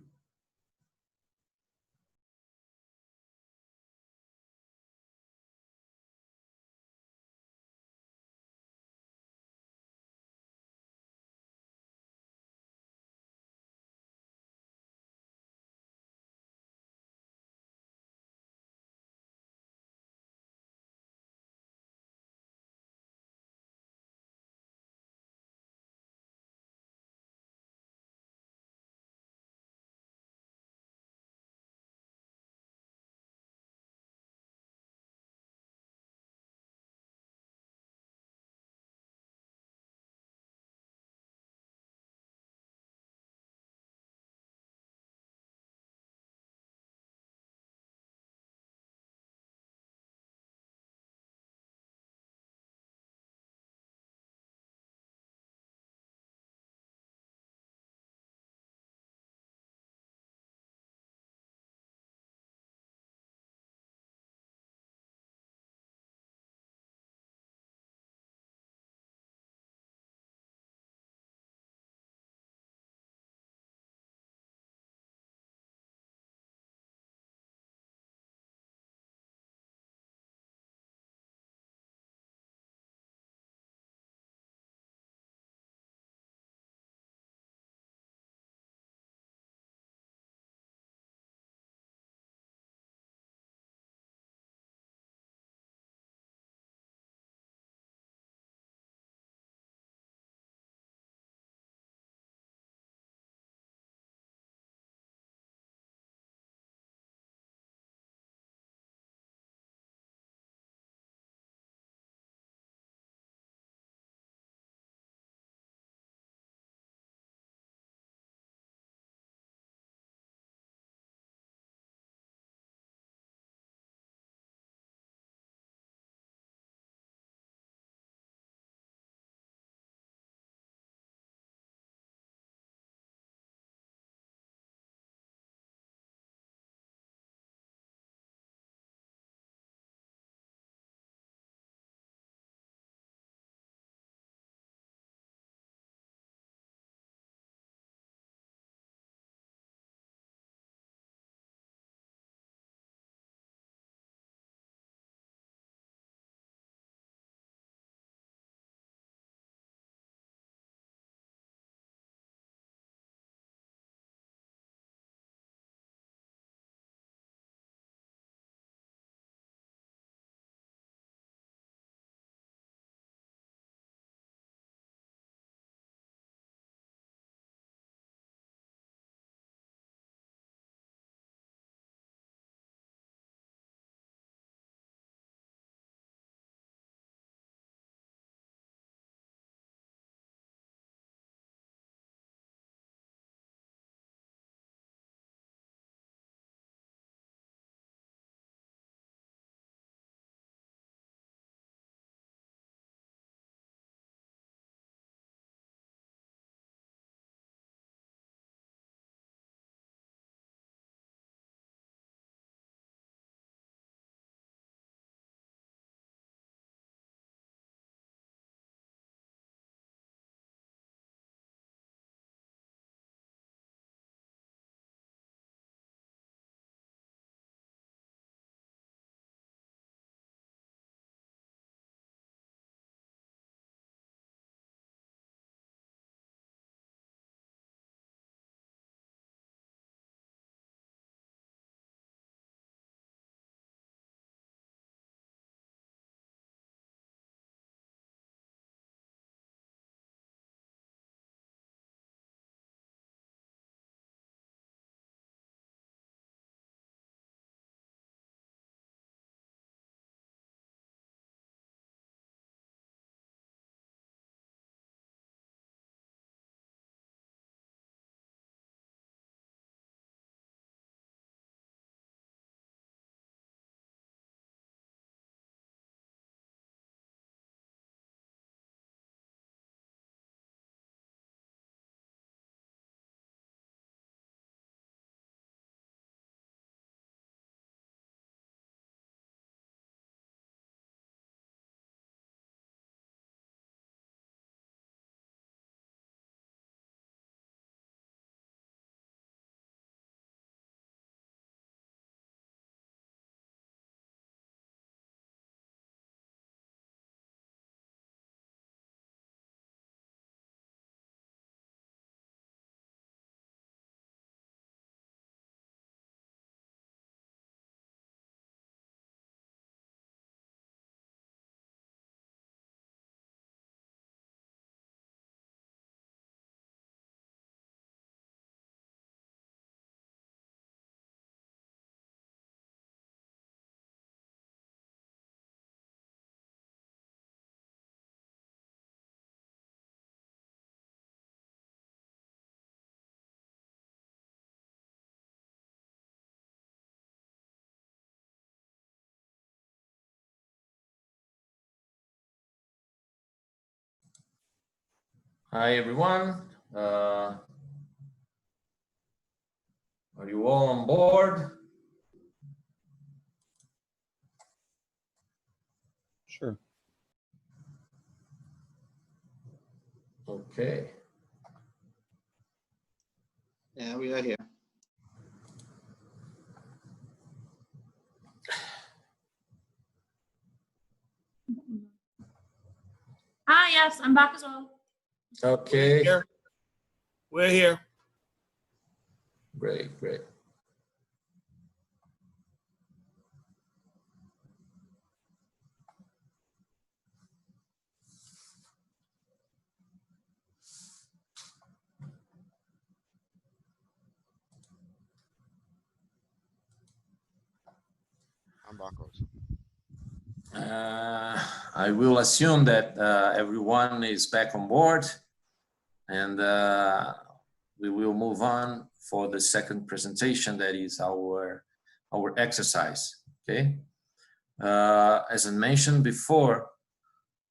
Hi, everyone. Are you all on board? Sure. Okay. Yeah, we are here. Hi, yes, I'm back as well. Okay. We're here. Great, great. I'm back also. I will assume that everyone is back on board, and we will move on for the second presentation, that is our exercise. Okay. As I mentioned before,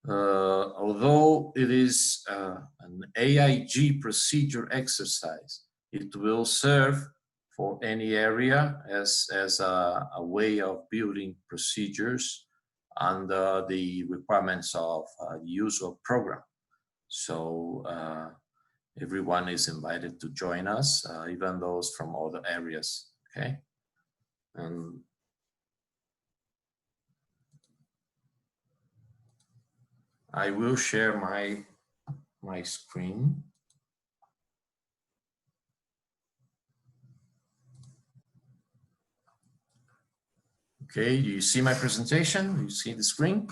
although it is an AIG procedure exercise, it will serve for any area as a way of building procedures under the requirements of the use of program. So everyone is invited to join us, even those from other areas, okay? And I will share my screen. Okay, do you see my presentation? Do you see the screen?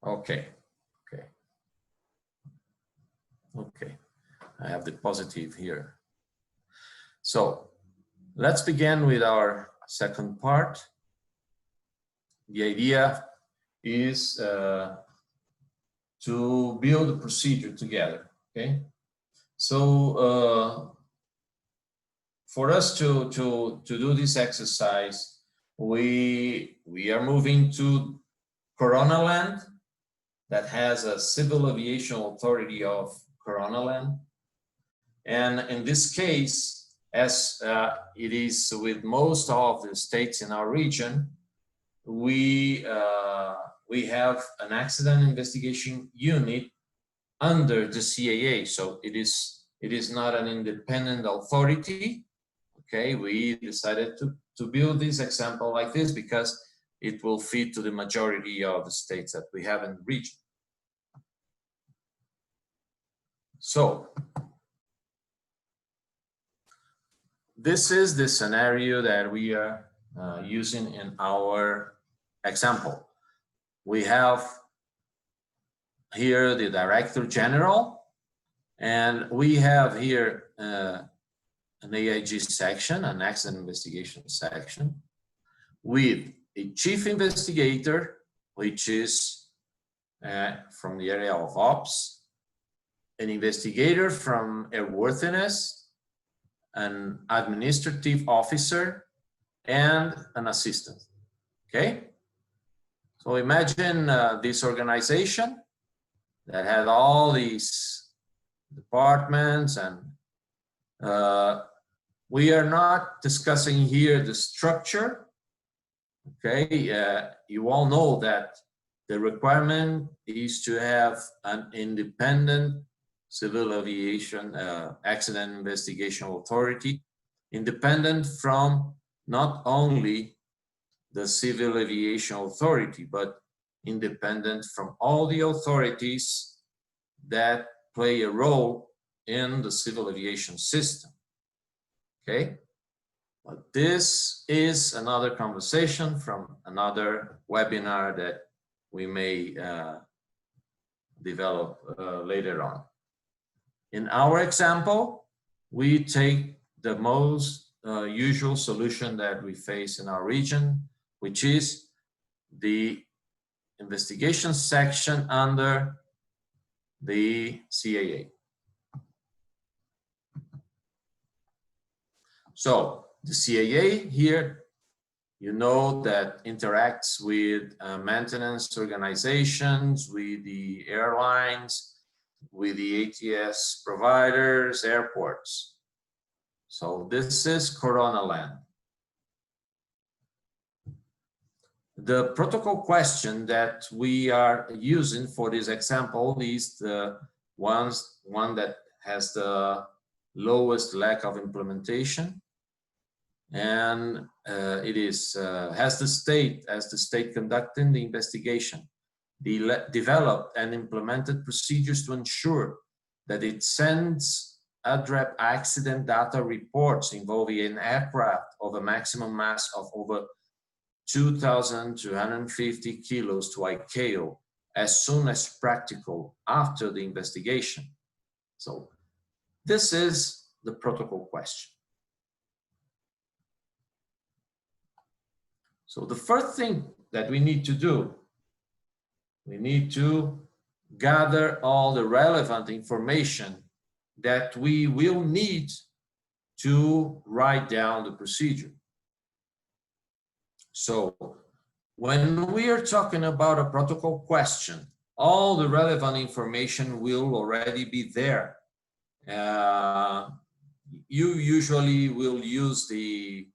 Okay, okay. Okay, I have the positive here. So let's begin with our second part. The idea is to build a procedure together, okay? So for us to do this exercise, we are moving to Corona Land, that has a civil aviation authority of Corona Land. And in this case, as it is with most of the states in our region, we have an accident investigation unit under the CAA. So it is not an independent authority. Okay, we decided to build this example like this because it will fit to the majority of the states that we have in the region. So this is the scenario that we are using in our example. We have here the Director General, and we have here an AIG section, an accident investigation section, with a chief investigator, which is from the area of ops, an investigator from airworthiness, an administrative officer, and an assistant. Okay? So imagine this organization that had all these departments, and we are not discussing here the structure. Okay, you all know that the requirement is to have an independent civil aviation accident investigation authority, independent from not only the civil aviation authority, but independent from all the authorities that play a role in the civil aviation system. Okay, but this is another conversation from another webinar that we may develop later on. In our example, we take the most usual solution that we face in our region, which is the investigation section under the CAA. So the CAA here you know, that interacts with maintenance organizations, with the airlines, with the ATS providers, airports. So this is Corona land. The protocol question that we are using for this example is the one that has the lowest lack of implementation, and it is has the state conducting the investigation developed and implemented procedures to ensure that it sends ADREP accident data reports involving an aircraft of a maximum mass of over 2,250 kilos to ICAO as soon as practical after the investigation. So this is the protocol question. So the first thing that we need to do, we need to gather all the relevant information that we will need to write down the procedure. So when we are talking about a protocol question, all the relevant information will already be there. You usually will use the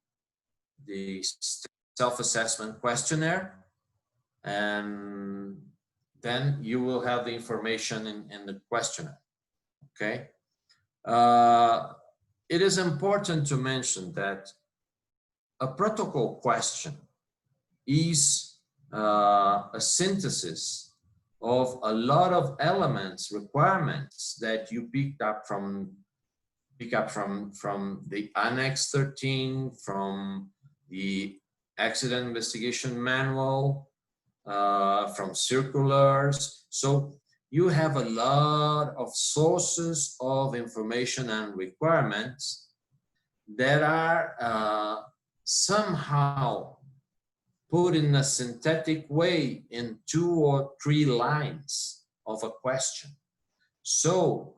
self-assessment questionnaire, and then you will have the information in the questionnaire, okay? It is important to mention that a protocol question is a synthesis of a lot of elements, requirements that you pick up from the Annex 13, from the Accident Investigation Manual, from circulars. So you have a lot of sources of information and requirements that are somehow put in a synthetic way in 2 or 3 lines of a question. So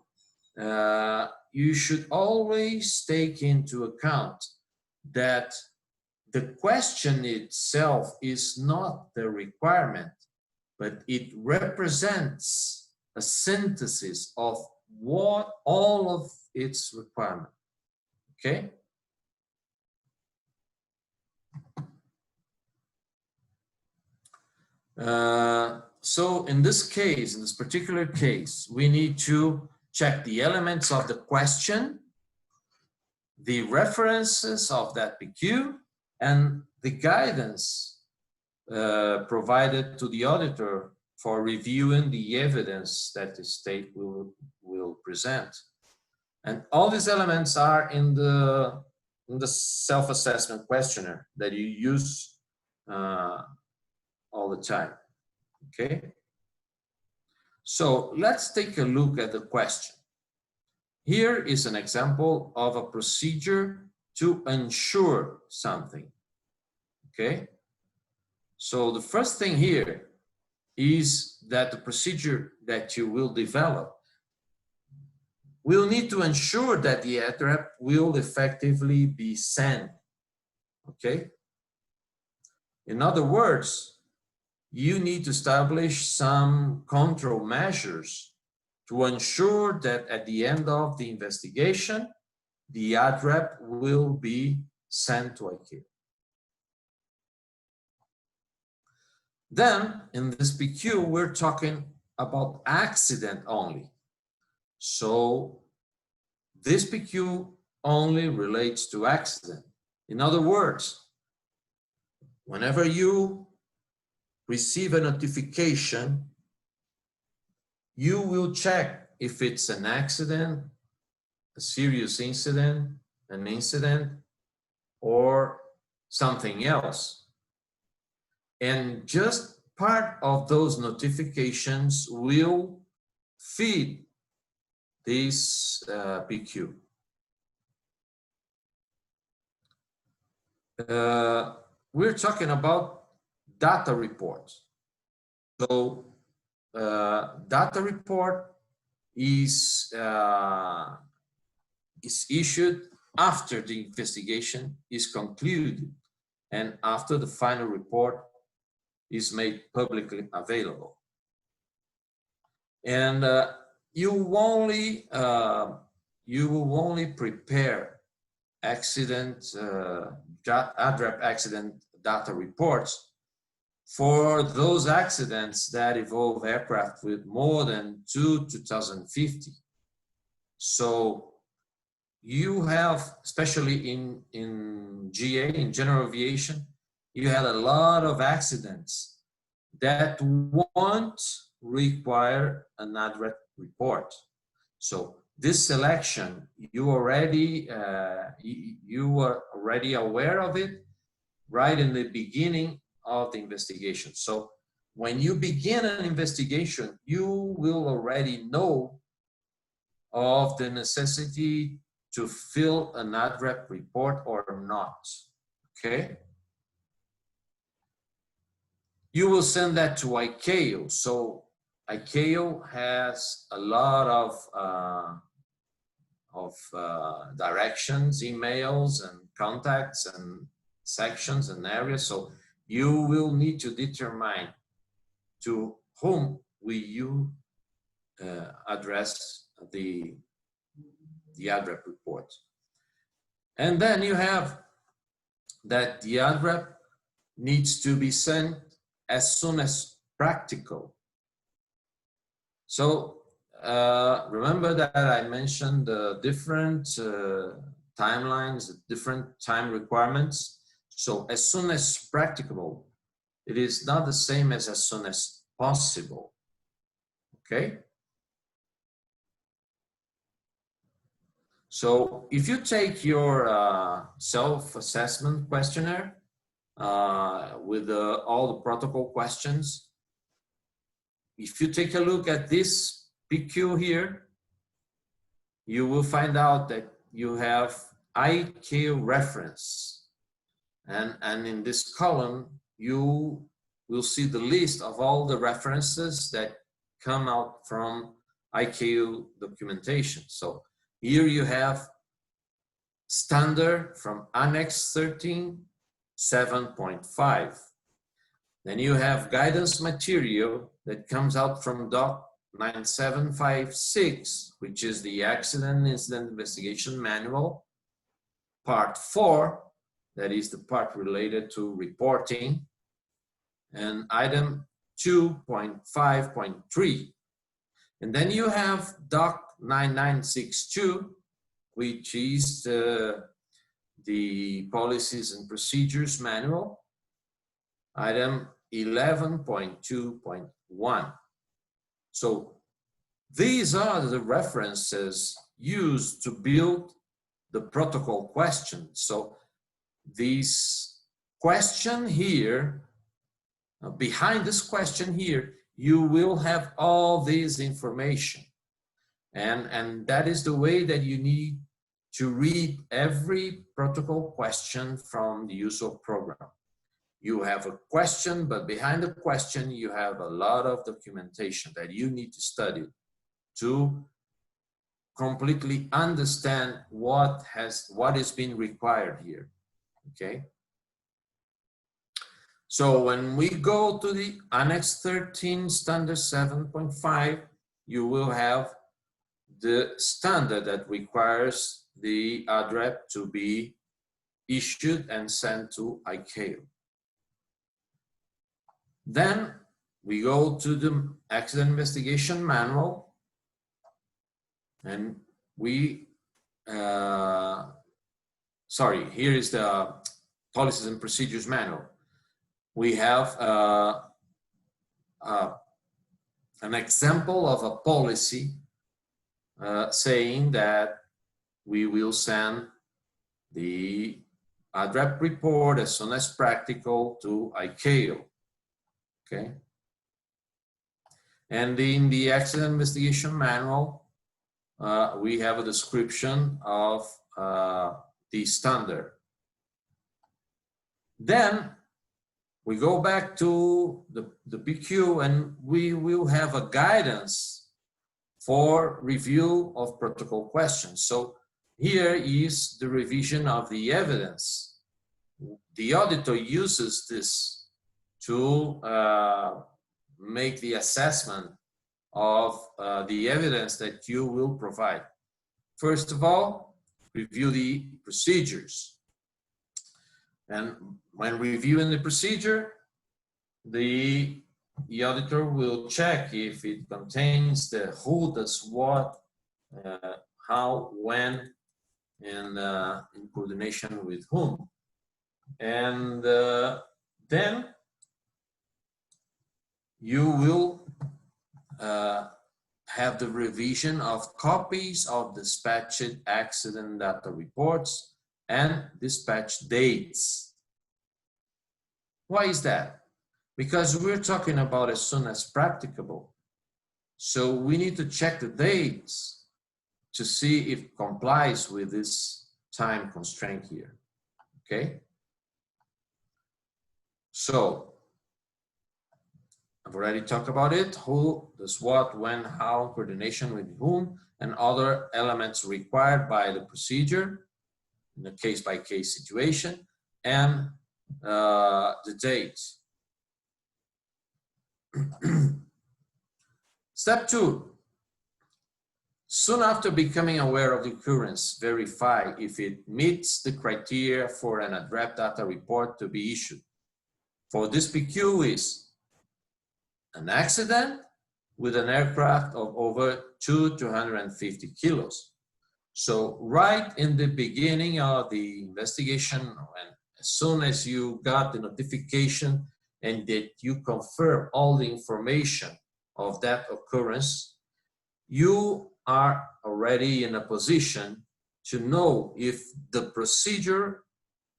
you should always take into account that the question itself is not the requirement, but it represents a synthesis of what all of its requirements. Okay? So in this case, in this particular case, we need to check the elements of the question, the references of that PQ, and the guidance provided to the auditor for reviewing the evidence that the state will present. And all these elements are in the self-assessment questionnaire that you use all the time, okay? So let's take a look at the question. Here is an example of a procedure to ensure something, okay? So the first thing here is that the procedure that you will develop will need to ensure that the ADREP will effectively be sent, okay? In other words, you need to establish some control measures to ensure that at the end of the investigation, the ADREP will be sent to ICAO. Then, in this PQ, we're talking about accident only. So, this PQ only relates to accident. In other words, whenever you receive a notification, you will check if it's an accident, a serious incident, an incident, or something else. And just part of those notifications will feed this PQ. We're talking about data reports. So data report is issued after the investigation is concluded, and after the final report is made publicly available. And you will only prepare ADREP accident data reports for those accidents that involve aircraft with more than 2050. So you have, especially in GA, in general aviation, you had a lot of accidents that won't require an ADREP report. So this selection, you were already aware of it right in the beginning of the investigation. So when you begin an investigation, you will already know of the necessity to fill an ADREP report or not, okay? You will send that to ICAO. So ICAO has a lot of directions, emails, and contacts, and sections and areas. So you will need to determine to whom will you address the ADREP report. And then you have that the ADREP needs to be sent as soon as practical. So remember that I mentioned the different timelines, the different time requirements. So as soon as practicable, it is not the same as soon as possible, okay? So if you take your self-assessment questionnaire with all the protocol questions, if you take a look at this PQ here, you will find out that you have ICAO reference. And in this column, you will see the list of all the references that come out from ICAO documentation. So here you have standard from Annex 13, 7.5. Then you have guidance material that comes out from Doc 9756, which is the Accident Incident Investigation Manual, Part 4, that is the part related to reporting, and item 2.5.3. And then you have Doc 9962, which is the Policies and Procedures Manual, item 11.2.1. So these are the references used to build the protocol question. So this question here, behind this question here, you will have all this information. And that is the way that you need to read every protocol question from the usual program. You have a question, but behind the question, you have a lot of documentation that you need to study to completely understand what is being required here, okay? So when we go to the Annex 13 Standard 7.5, you will have the standard that requires the ADREP to be issued and sent to ICAO. Then we go to the Accident Investigation Manual, and we, sorry, here is the Policies and Procedures Manual. We have an example of a policy saying that we will send the ADREP report as soon as practical to ICAO, okay? And in the Accident Investigation Manual, we have a description of the standard. Then we go back to the PQ, and we will have a guidance for review of protocol questions. So here is the revision of the evidence the auditor uses this to make the assessment of the evidence that you will provide. First of all, review the procedures. And when reviewing the procedure, the auditor will check if it contains the who, does what, how, when, and in coordination with whom. And then you will have the revision of copies of dispatched accident data reports and dispatch dates. Why is that? Because we're talking about as soon as practicable. So we need to check the dates to see if it complies with this time constraint here, okay? So I've already talked about it, who, does what, when, how, coordination with whom, and other elements required by the procedure in a case-by-case situation, and the date. Step 2. Soon after becoming aware of the occurrence, verify if it meets the criteria for an ADREP data report to be issued. For this PQ is an accident with an aircraft of over 250 kilos. So right in the beginning of the investigation, and as soon as you got the notification and that you confirm all the information of that occurrence, you are already in a position to know if the procedure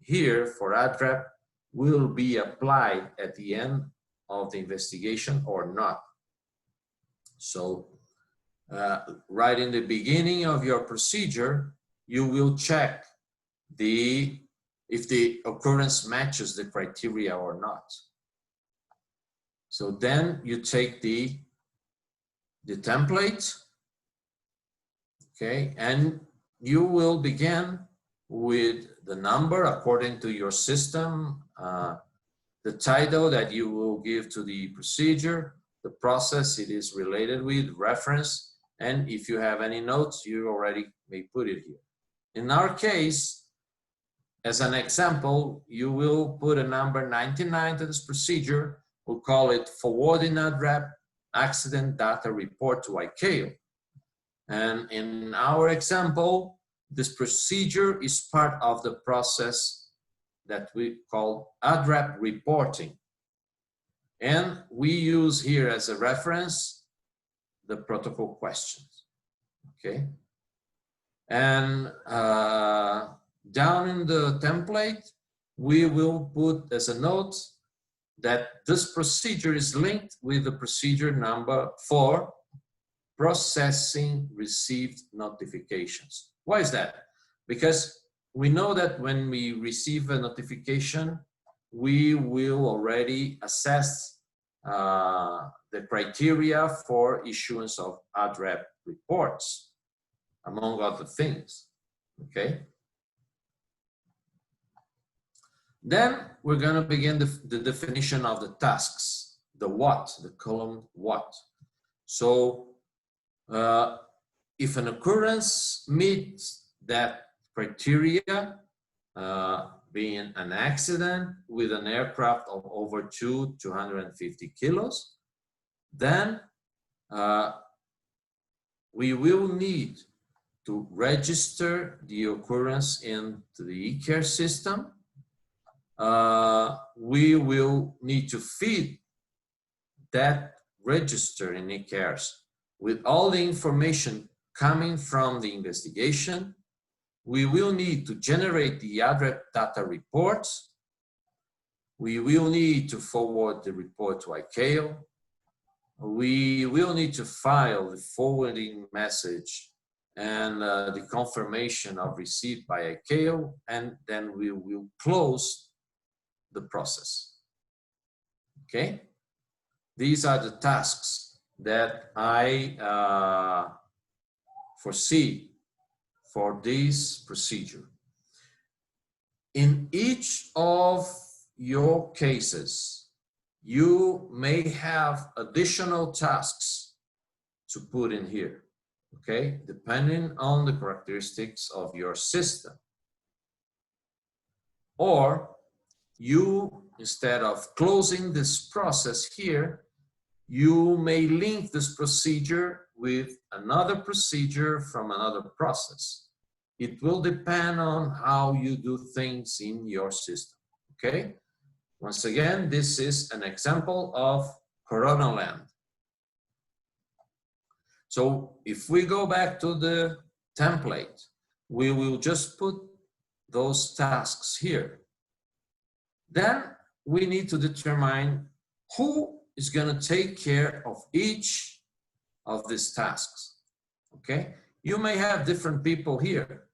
here for ADREP will be applied at the end of the investigation or not. So right in the beginning of your procedure, you will check if the occurrence matches the criteria or not. So then you take the template, okay, and you will begin with the number according to your system, the title that you will give to the procedure, the process it is related with, reference, and if you have any notes, you already may put it here. In our case, as an example, you will put a number 99 to this procedure. We'll call it forwarding ADREP accident data report to ICAO. And in our example, this procedure is part of the process that we call ADREP reporting. And we use here as a reference the protocol questions, okay? And down in the template, we will put as a note that this procedure is linked with the procedure number 4, processing received notifications. Why is that? Because we know that when we receive a notification, we will already assess the criteria for issuance of ADREP reports, among other things, okay? Then we're going to begin the definition of the tasks, the what, the column what. So if an occurrence meets that criteria, being an accident with an aircraft of over 250 kilos, then we will need to register the occurrence into the eCare system. We will need to feed that register in eCares with all the information coming from the investigation. We will need to generate the ADREP data reports. We will need to forward the report to ICAO. We will need to file the forwarding message and the confirmation of receipt by ICAO, and then we will close the process, okay? These are the tasks that I foresee for this procedure. In each of your cases, you may have additional tasks to put in here, okay? Depending on the characteristics of your system. Or you, instead of closing this process here, you may link this procedure with another procedure from another process. It will depend on how you do things in your system, okay? Once again, this is an example of Corona land. So if we go back to the template, we will just put those tasks here. Then we need to determine who is going to take care of each of these tasks, okay? You may have different people here,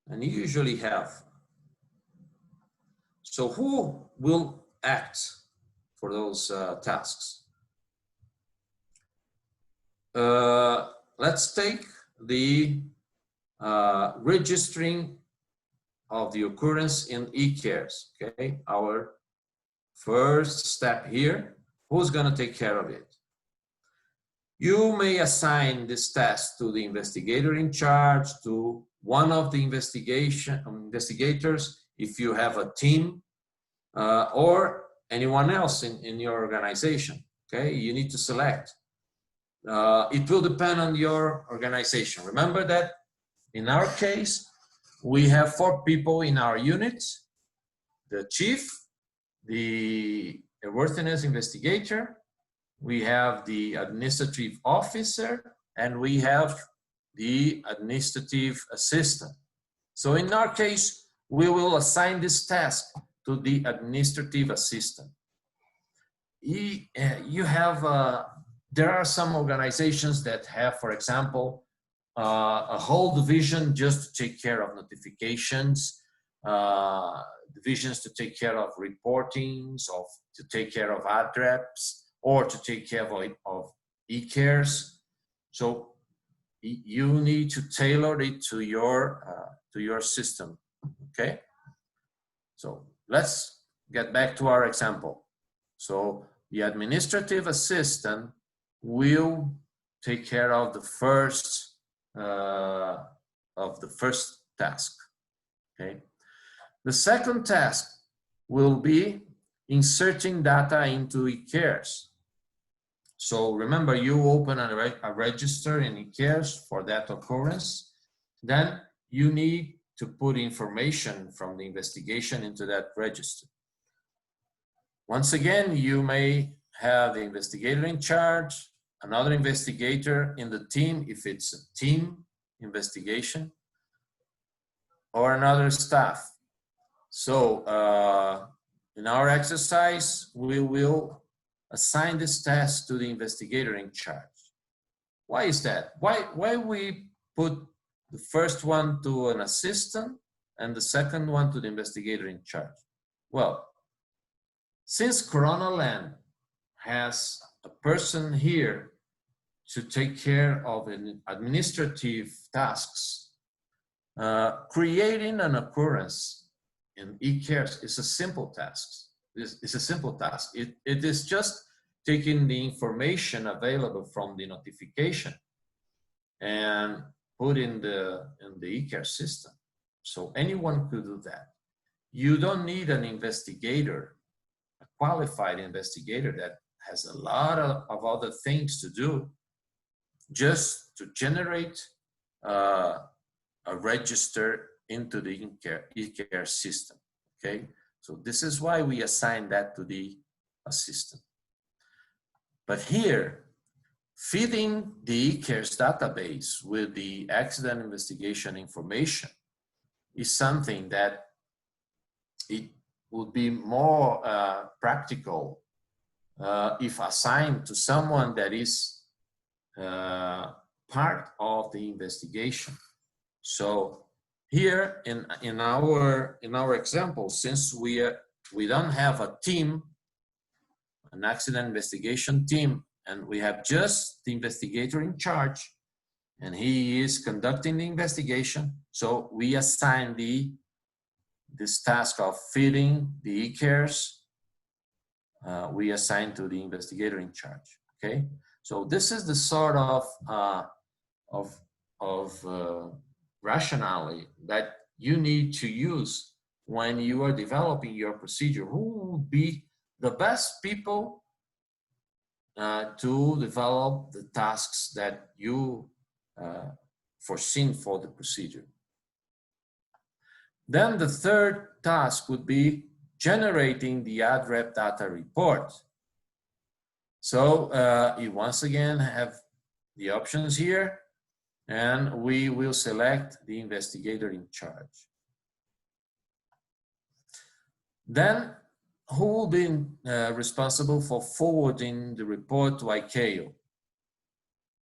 and you usually have. So who will act for those tasks? Let's take the registering of the occurrence in eCares, okay? Our first step here, who's gonna take care of it? You may assign this task to the investigator in charge, to one of the investigators, if you have a team, or anyone else in your organization, okay? You need to select. It will depend on your organization. Remember that in our case, we have 4 people in our unit: the chief, the airworthiness investigator, we have the administrative officer, and we have the administrative assistant. So in our case, we will assign this task to the administrative assistant. You have, there are some organizations that have, for example, a whole division just to take care of notifications, divisions to take care of reportings, to take care of ADREPs, or to take care of eCares. So you need to tailor it to your system, okay? So let's get back to our example. So the administrative assistant will take care of the first task, okay? The second task will be inserting data into eCares. So remember, you open a register in eCares for that occurrence. Then you need to put information from the investigation into that register. Once again, you may have the investigator in charge, another investigator in the team, if it's a team investigation, or another staff. So in our exercise, we will assign this task to the investigator in charge. Why is that? Why we put the first one to an assistant and the second one to the investigator in charge? Well, since Corona Land has a person here to take care of administrative tasks, creating an occurrence in eCares is a simple task. It's a simple task. It is just taking the information available from the notification and put in the eCare system. So anyone could do that. You don't need an investigator, a qualified investigator that has a lot of other things to do, just to generate a register into the eCare system, okay? So this is why we assign that to the assistant. But here, feeding the eCares database with the accident investigation information is something that it would be more practical if assigned to someone that is part of the investigation. So here in our example, since we don't have a team, an accident investigation team, and we have just the investigator in charge, and he is conducting the investigation. So we assign this task of feeding the e-cares, we assign to the investigator in charge, okay? So this is the sort of rationale that you need to use when you are developing your procedure. Who would be the best people to develop the tasks that you foreseen for the procedure? Then the third task would be generating the ADREP data report. So you once again have the options here, and we will select the investigator in charge. Then who will be responsible for forwarding the report to ICAO?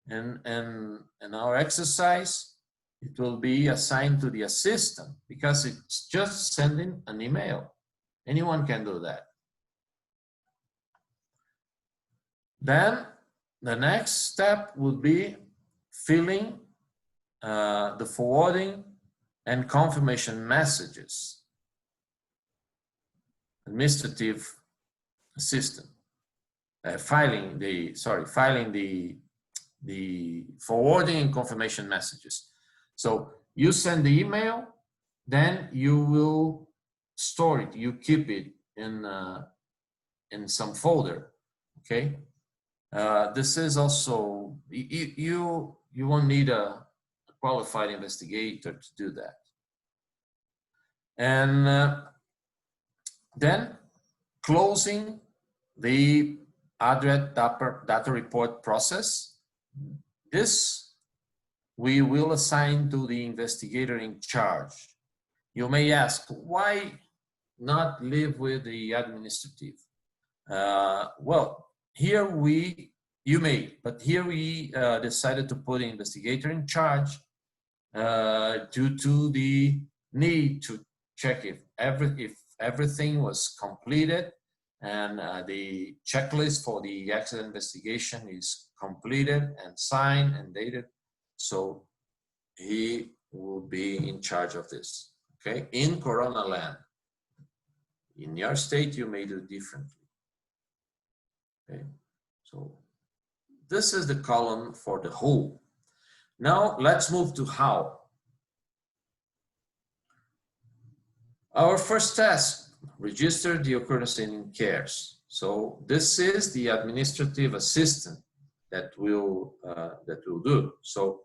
And in our exercise, it will be assigned to the assistant because it's just sending an email. Anyone can do that. Then the next step would be filling the forwarding and confirmation messages. Administrative assistant, filing the forwarding and confirmation messages. So you send the email, then you will store it, you keep it in some folder, okay? This is also, you won't need a qualified investigator to do that. And then closing the ADREP data report process. This we will assign to the investigator in charge. You may ask, why not live with the administrative? Well, here you may, but here we decided to put the investigator in charge due to the need to check if everything was completed and the checklist for the accident investigation is completed and signed and dated. So he will be in charge of this, okay? In Corona land. In your state, you may do differently, okay? So this is the column for the who. Now let's move to how. Our first task, register the occurrence in cares. So this is the administrative assistant that will do. So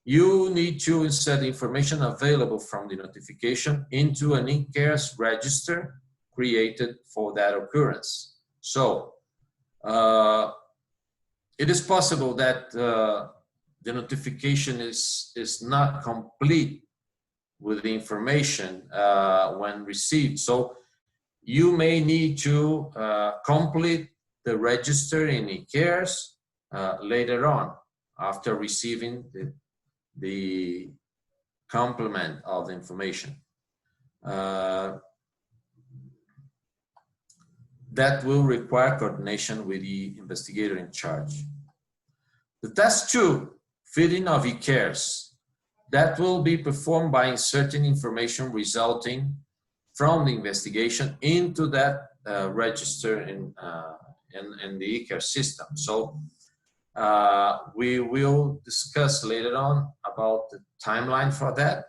you need to insert the information available from the notification into an in-cares register created for that occurrence. So it is possible that the notification is not complete with the information when received. So you may need to complete the register in e-cares later on after receiving the complement of the information. That will require coordination with the investigator in charge. The task 2, feeding of e-cares. That will be performed by inserting information resulting from the investigation into that register in the e-care system. So we will discuss later on about the timeline for that,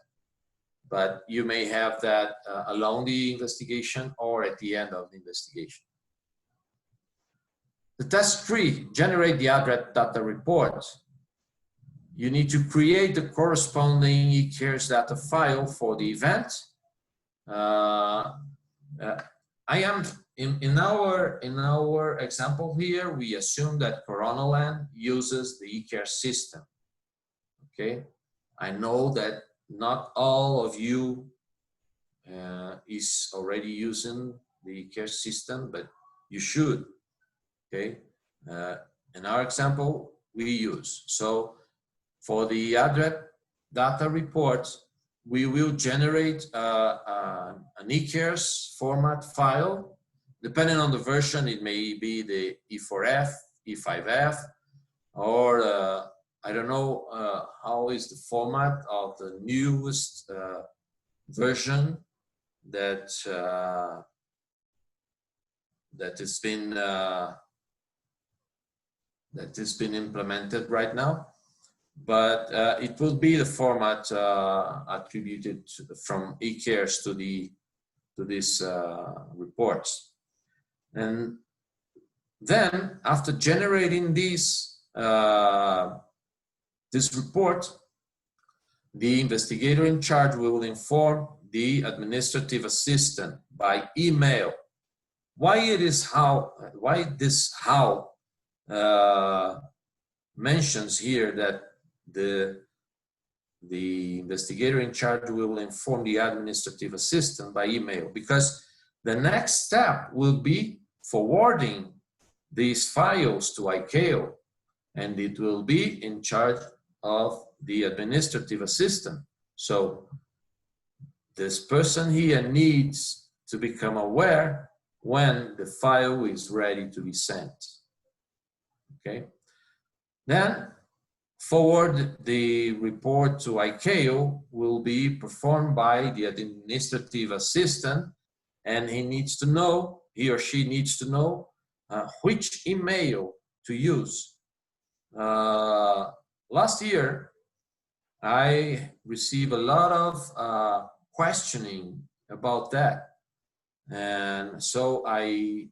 but you may have that along the investigation or at the end of the investigation. The task 3, generate the ADREP data report. You need to create the corresponding e-cares data file for the event. I am in our example here, we assume that Corona land uses the e-care system. Okay, I know that not all of you is already using the e-care system, but you should. Okay, in our example, we use. So for the ADREP data report, we will generate an e-cares format file. Depending on the version, it may be the E4F, E5F, or I don't know how is the format of the newest version that that has been implemented right now, but it will be the format attributed from eCares to these reports. And then after generating this report, the investigator in charge will inform the administrative assistant by email. Why this how mentions here that the investigator in charge will inform the administrative assistant by email, because the next step will be forwarding these files to ICAO, and it will be in charge of the administrative assistant. So this person here needs to become aware when the file is ready to be sent. Okay. Then forward the report to ICAO will be performed by the administrative assistant, and he or she needs to know which email to use. Last year, I received a lot of questioning about that. And so I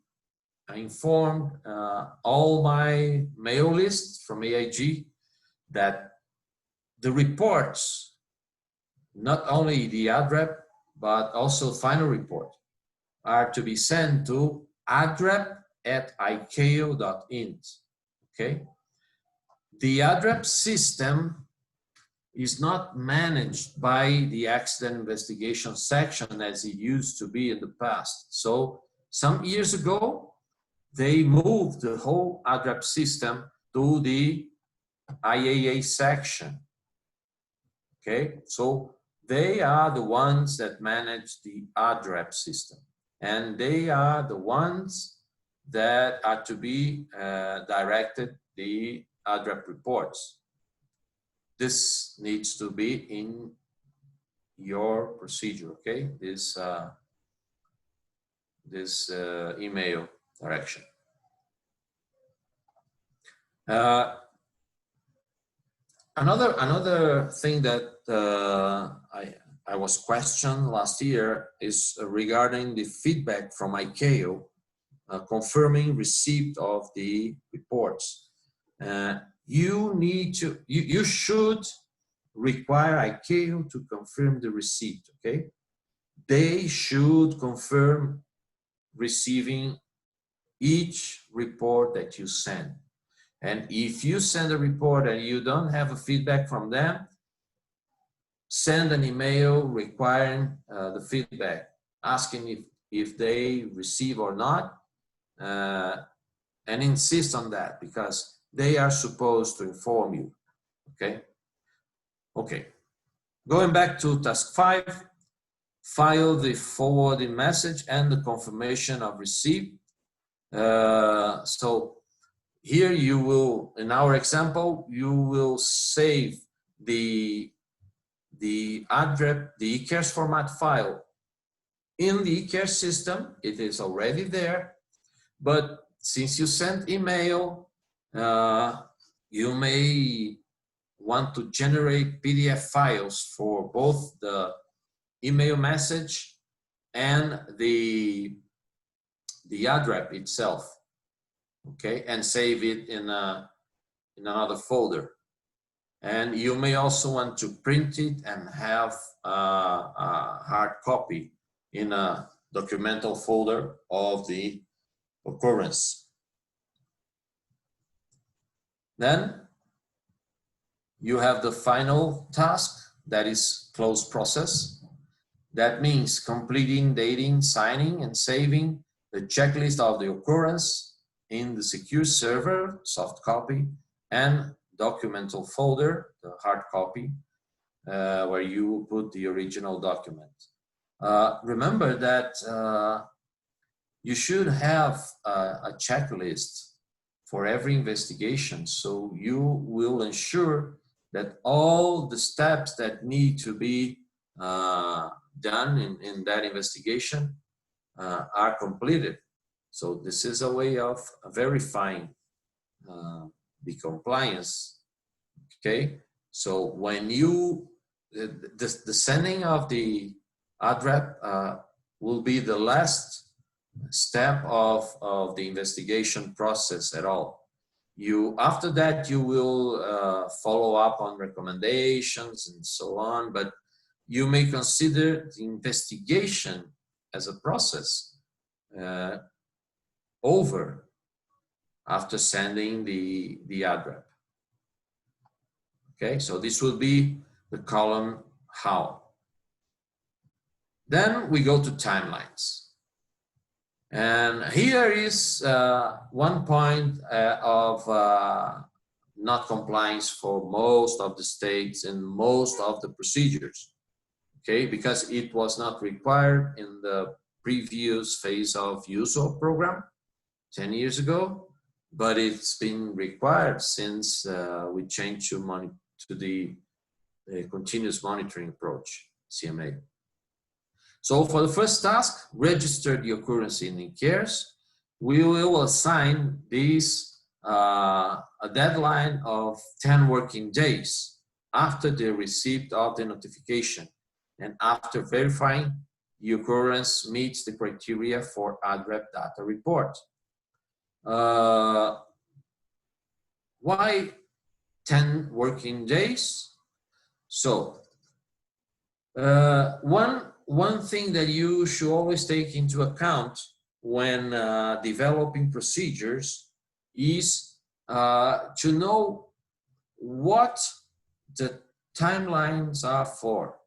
informed all my mail lists from AIG that the reports, not only the ADREP, but also final report, are to be sent to adrep@icao.int. Okay? The ADREP system is not managed by the accident investigation section as it used to be in the past. So some years ago, they moved the whole ADREP system to the IAA section. Okay, so they are the ones that manage the ADREP system, and they are the ones that are to be directed the ADREP reports. This needs to be in your procedure, okay? This email direction. Another thing that I was questioned last year is regarding the feedback from ICAO confirming receipt of the reports. You should require ICAO to confirm the receipt, okay? They should confirm receiving each report that you send. And if you send a report and you don't have a feedback from them, send an email requiring the feedback, asking if they receive or not, and insist on that, because they are supposed to inform you, okay? Okay, going back to task 5, file the forwarding message and the confirmation of receipt. So here you will, in our example, you will save the ADREP, the eCares format file in the eCares system. It is already there, but since you sent email, you may want to generate PDF files for both the email message and the ADREP itself, okay, and save it in another folder. And you may also want to print it and have a hard copy in a documental folder of the occurrence. Then you have the final task, that is close process. That means completing, dating, signing, and saving the checklist of the occurrence in the secure server, soft copy, and documental folder, the hard copy, where you put the original document. Remember that you should have a checklist for every investigation. So you will ensure that all the steps that need to be done in that investigation are completed. So this is a way of verifying the compliance. Okay, so when you the sending of the ADREP will be the last step of the investigation process at all. After that you will follow up on recommendations and so on, but you may consider the investigation as a process over after sending the ADREP. Okay, so this will be the column how. Then we go to timelines. And here is one point of not compliance for most of the states and most of the procedures. Okay, because it was not required in the previous phase of USO program 10 years ago, but it's been required since we changed to the continuous monitoring approach, CMA. So for the first task, register the occurrence in NCCARES. We will assign this a deadline of 10 working days after the receipt of the notification and after verifying the occurrence meets the criteria for ADREP data report. Why 10 working days? So one thing that you should always take into account when developing procedures is to know what the timelines are for,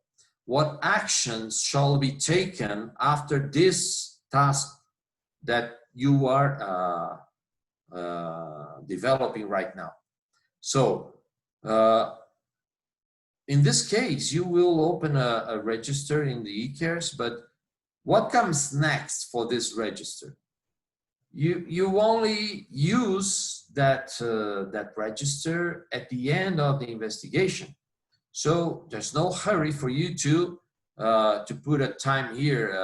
what actions shall be taken after this task that you are developing right now. So in this case, you will open a register in the eCares, but what comes next for this register? You only use that register at the end of the investigation. So there's no hurry for you to put a time here,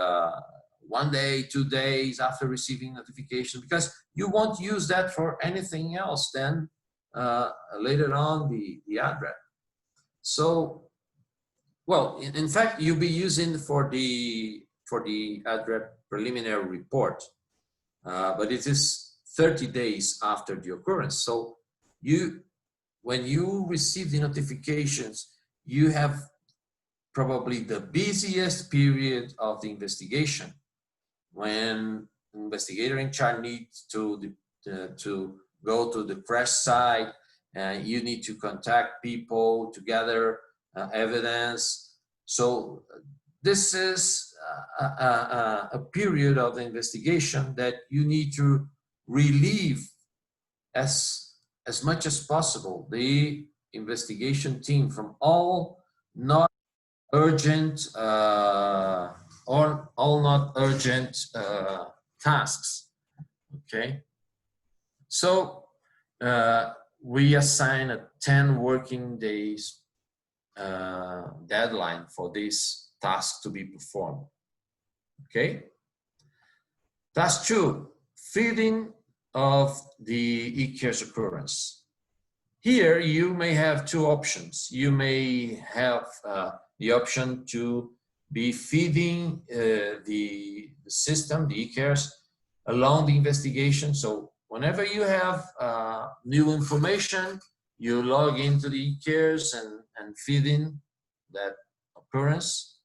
1 day, 2 days after receiving notification, because you won't use that for anything else then later on the ADREP. So, well, in fact, you'll be using for the ADREP preliminary report, but it is 30 days after the occurrence. So when you receive the notifications, you have probably the busiest period of the investigation when the investigator in charge needs to go to the crash site, and you need to contact people to gather evidence. So this is a period of the investigation that you need to relieve as much as possible the investigation team from all not urgent or all not urgent tasks. Okay, so we assign a 10 working days deadline for this task to be performed. Okay. Task 2, feeding of the eCares occurrence. Here you may have two options. You may have the option to be feeding the system, the eCares, along the investigation. So whenever you have new information, you log into the eCares and feed in that occurrence.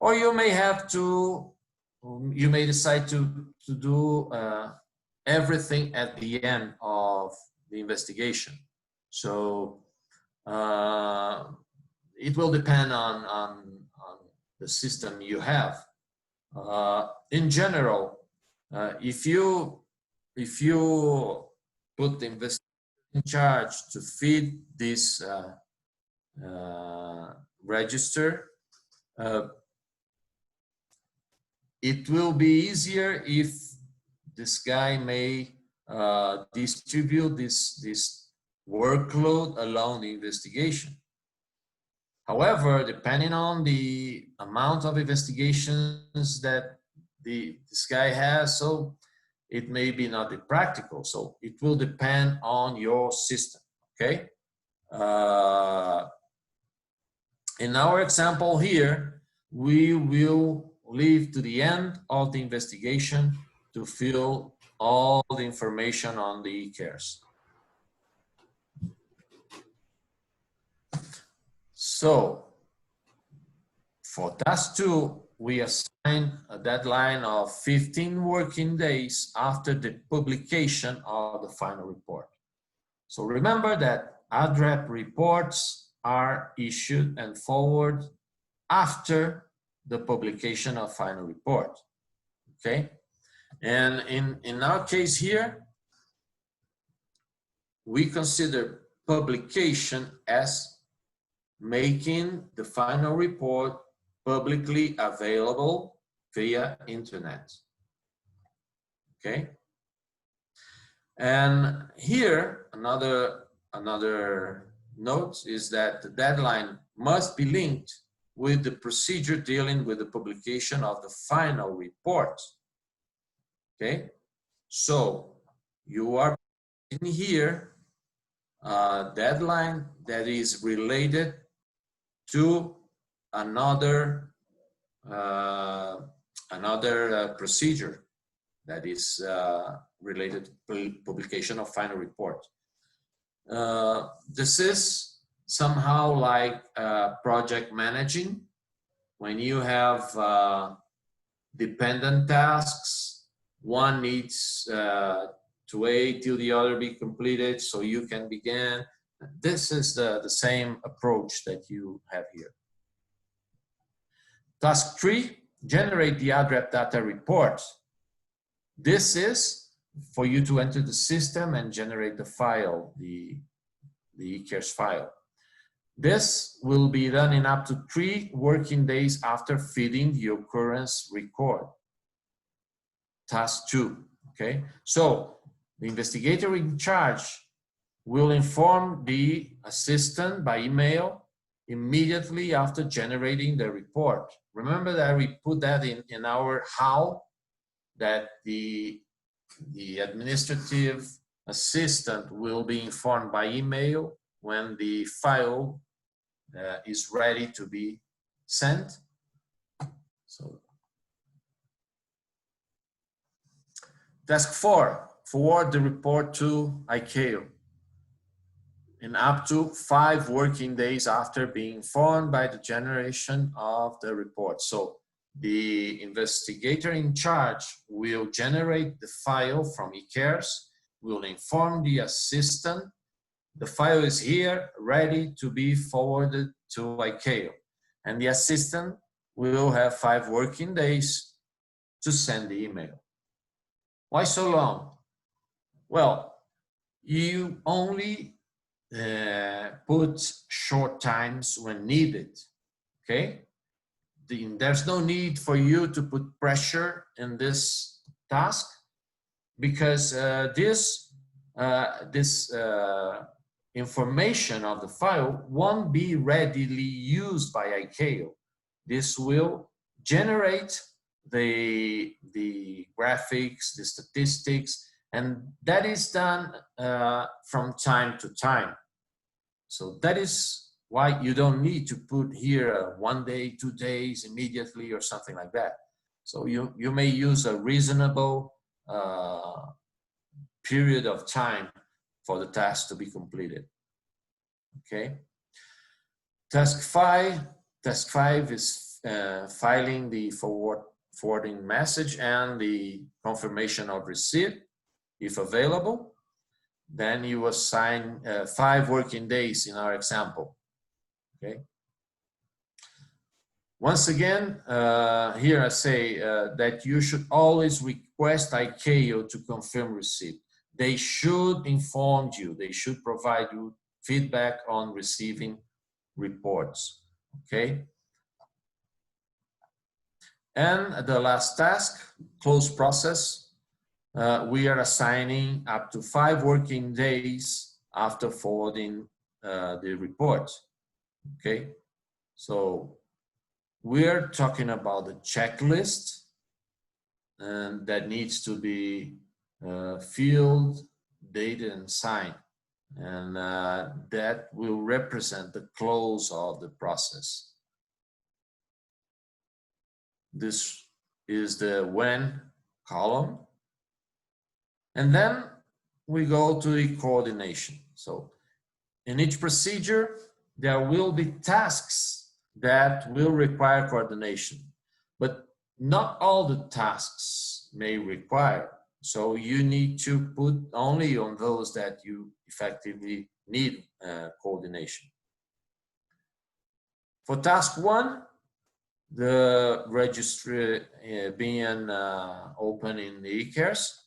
Or you may have to, you may decide to do everything at the end of the investigation. So it will depend on the system you have. In general, if you put the investigator in charge to feed this register, it will be easier if this guy may distribute this workload along the investigation. However, depending on the amount of investigations that this guy has, so it may be not be practical. So it will depend on your system, okay? In our example here, we will leave to the end of the investigation to fill all the information on the e-cares. So for task 2, we assign a deadline of 15 working days after the publication of the final report. So remember that ADREP reports are issued and forwarded after the publication of final report, okay? And in our case here, we consider publication as making the final report publicly available via internet, okay? And here, another note is that the deadline must be linked with the procedure dealing with the publication of the final report, okay? So you are in here a deadline that is related to another procedure that is related to publication of final report. This is somehow like project managing. When you have dependent tasks, one needs to wait till the other be completed so you can begin. This is the same approach that you have here. Task 3, generate the ADREP data report. This is for you to enter the system and generate the file, the e-cares file. This will be done in up to 3 working days after feeding the occurrence record. Task 2, okay? So the investigator in charge will inform the assistant by email immediately after generating the report. Remember that we put that in our how, that the administrative assistant will be informed by email when the file is ready to be sent. So, task 4, forward the report to ICAO in up to 5 working days after being informed by the generation of the report. So the investigator in charge will generate the file from e-cares, will inform the assistant, the file is here, ready to be forwarded to ICAO. And the assistant will have 5 working days to send the email. Why so long? Well, you only put short times when needed, okay? There's no need for you to put pressure in this task because this information of the file won't be readily used by ICAO. This will generate the graphics, the statistics, and that is done from time to time. So that is why you don't need to put here 1 day, 2 days immediately or something like that. So you may use a reasonable period of time for the task to be completed. Okay. Task 5 is filing the forwarding message and the confirmation of receipt, if available. Then you assign 5 working days in our example. Okay. Once again, here I say that you should always request ICAO to confirm receipt. They should inform you, they should provide you feedback on receiving reports, okay? And the last task, close process. we are assigning up to 5 working days after forwarding the report. Okay, so we're talking about the checklist and that needs to be filled, dated, and signed, and that will represent the close of the process. This is the when column, and then we go to the coordination. So in each procedure, there will be tasks that will require coordination, but not all the tasks may require. So you need to put only on those that you effectively need coordination. For task 1, the registry being open in the e-cares,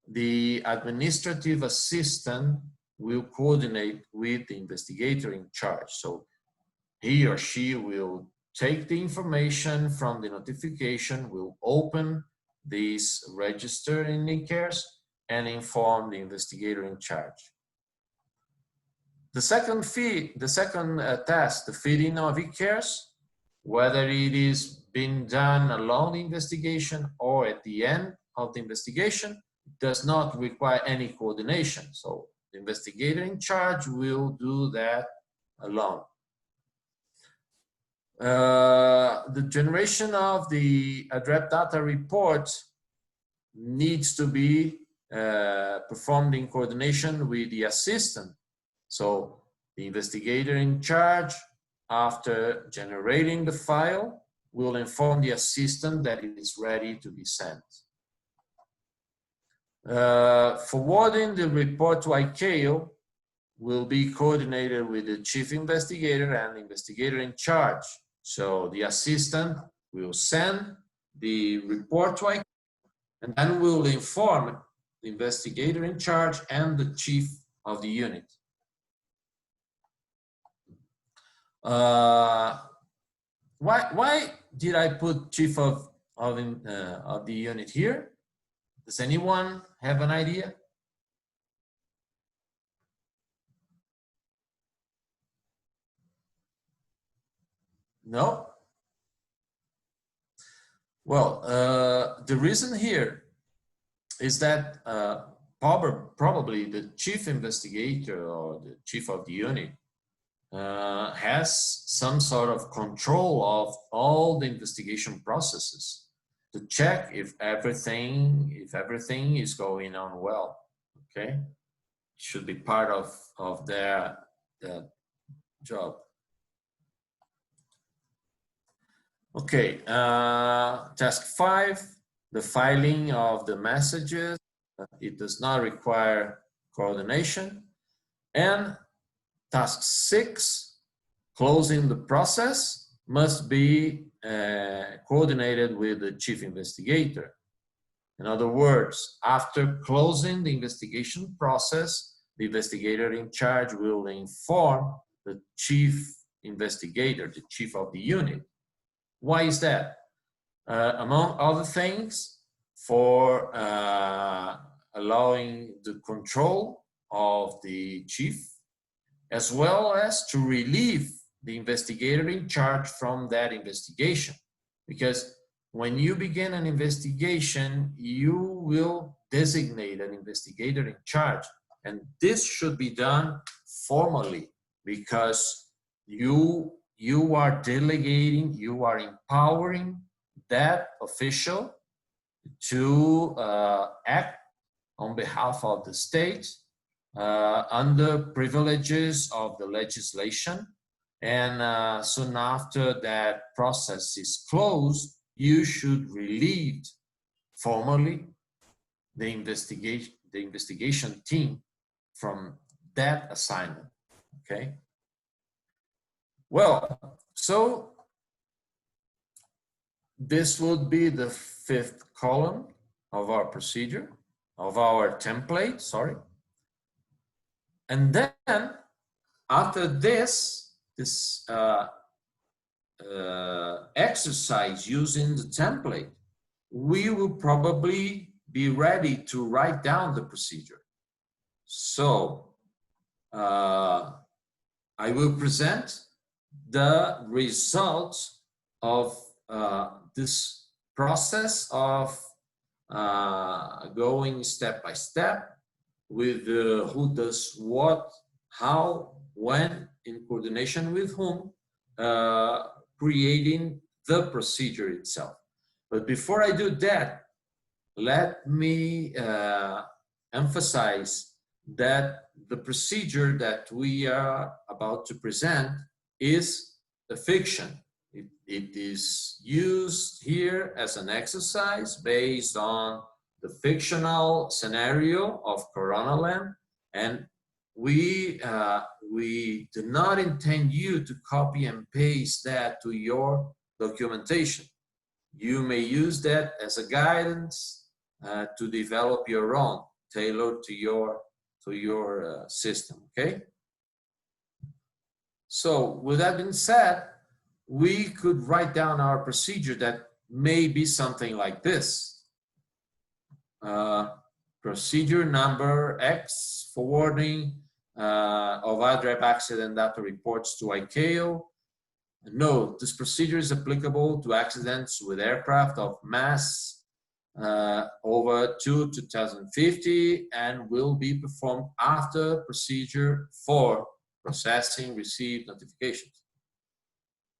the administrative assistant will coordinate with the investigator in charge. So he or she will take the information from the notification, will open this register in e-cares and inform the investigator in charge. The second task, the feeding of e-cares, whether it is being done along the investigation or at the end of the investigation, does not require any coordination. So the investigator in charge will do that alone. The generation of the ADREP data report needs to be performed in coordination with the assistant. So the investigator in charge, after generating the file, will inform the assistant that it is ready to be sent. Forwarding the report to ICAO will be coordinated with the chief investigator and the investigator in charge. So the assistant will send the report to ICAO and then will inform the investigator in charge and the chief of the unit. Why did I put chief of the unit here? Does anyone have an idea? No? Well, the reason here is that probably the chief investigator or the chief of the unit has some sort of control of all the investigation processes to check if everything is going on well. Okay, should be part of their job. Okay, task 5, the filing of the messages. It does not require coordination. And task 6, closing the process, must be coordinated with the chief investigator. In other words, after closing the investigation process, the investigator in charge will inform the chief investigator, the chief of the unit. Why is that? Among other things, for allowing the control of the chief, as well as to relieve the investigator in charge from that investigation. Because when you begin an investigation, you will designate an investigator in charge. And this should be done formally, because you are delegating, you are empowering that official to act on behalf of the state under privileges of the legislation. And soon after that process is closed, you should relieve formally the investigation team from that assignment. Okay. Well, so this would be the 5th column of our procedure, of our template, sorry. And then after this exercise using the template, we will probably be ready to write down the procedure. So I will present the results of this process of going step by step with who does what, how, when, in coordination with whom, creating the procedure itself. But before I do that, let me emphasize that the procedure that we are about to present is a fiction. It is used here as an exercise based on the fictional scenario of Coronaland, and we do not intend you to copy and paste that to your documentation. You may use that as a guidance to develop your own, tailored to your system, okay? So with that being said, we could write down our procedure that may be something like this. Procedure number X, forwarding of ADREP accident data reports to ICAO. Note, this procedure is applicable to accidents with aircraft of mass over 2050 and will be performed after procedure 4, processing received notifications.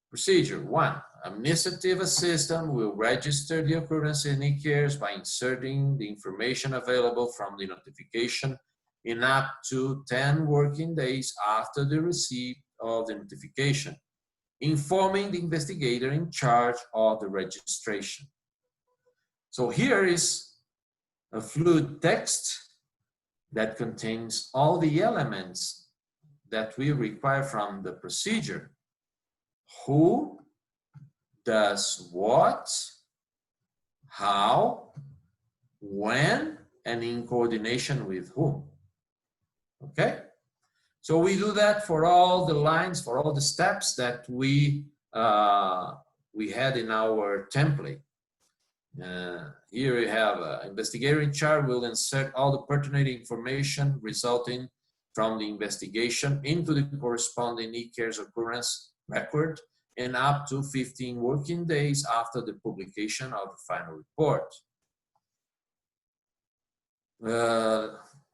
Procedure 1, administrative assistant will register the occurrence in e-cares by inserting the information available from the notification in up to 10 working days after the receipt of the notification, informing the investigator in charge of the registration. So here is a fluid text that contains all the elements that we require from the procedure. Who does what, how, when, and in coordination with whom. Okay? So we do that for all the lines, for all the steps that we had in our template. Here we have investigator in charge will insert all the pertinent information resulting from the investigation into the corresponding e-cares occurrence record and up to 15 working days after the publication of the final report.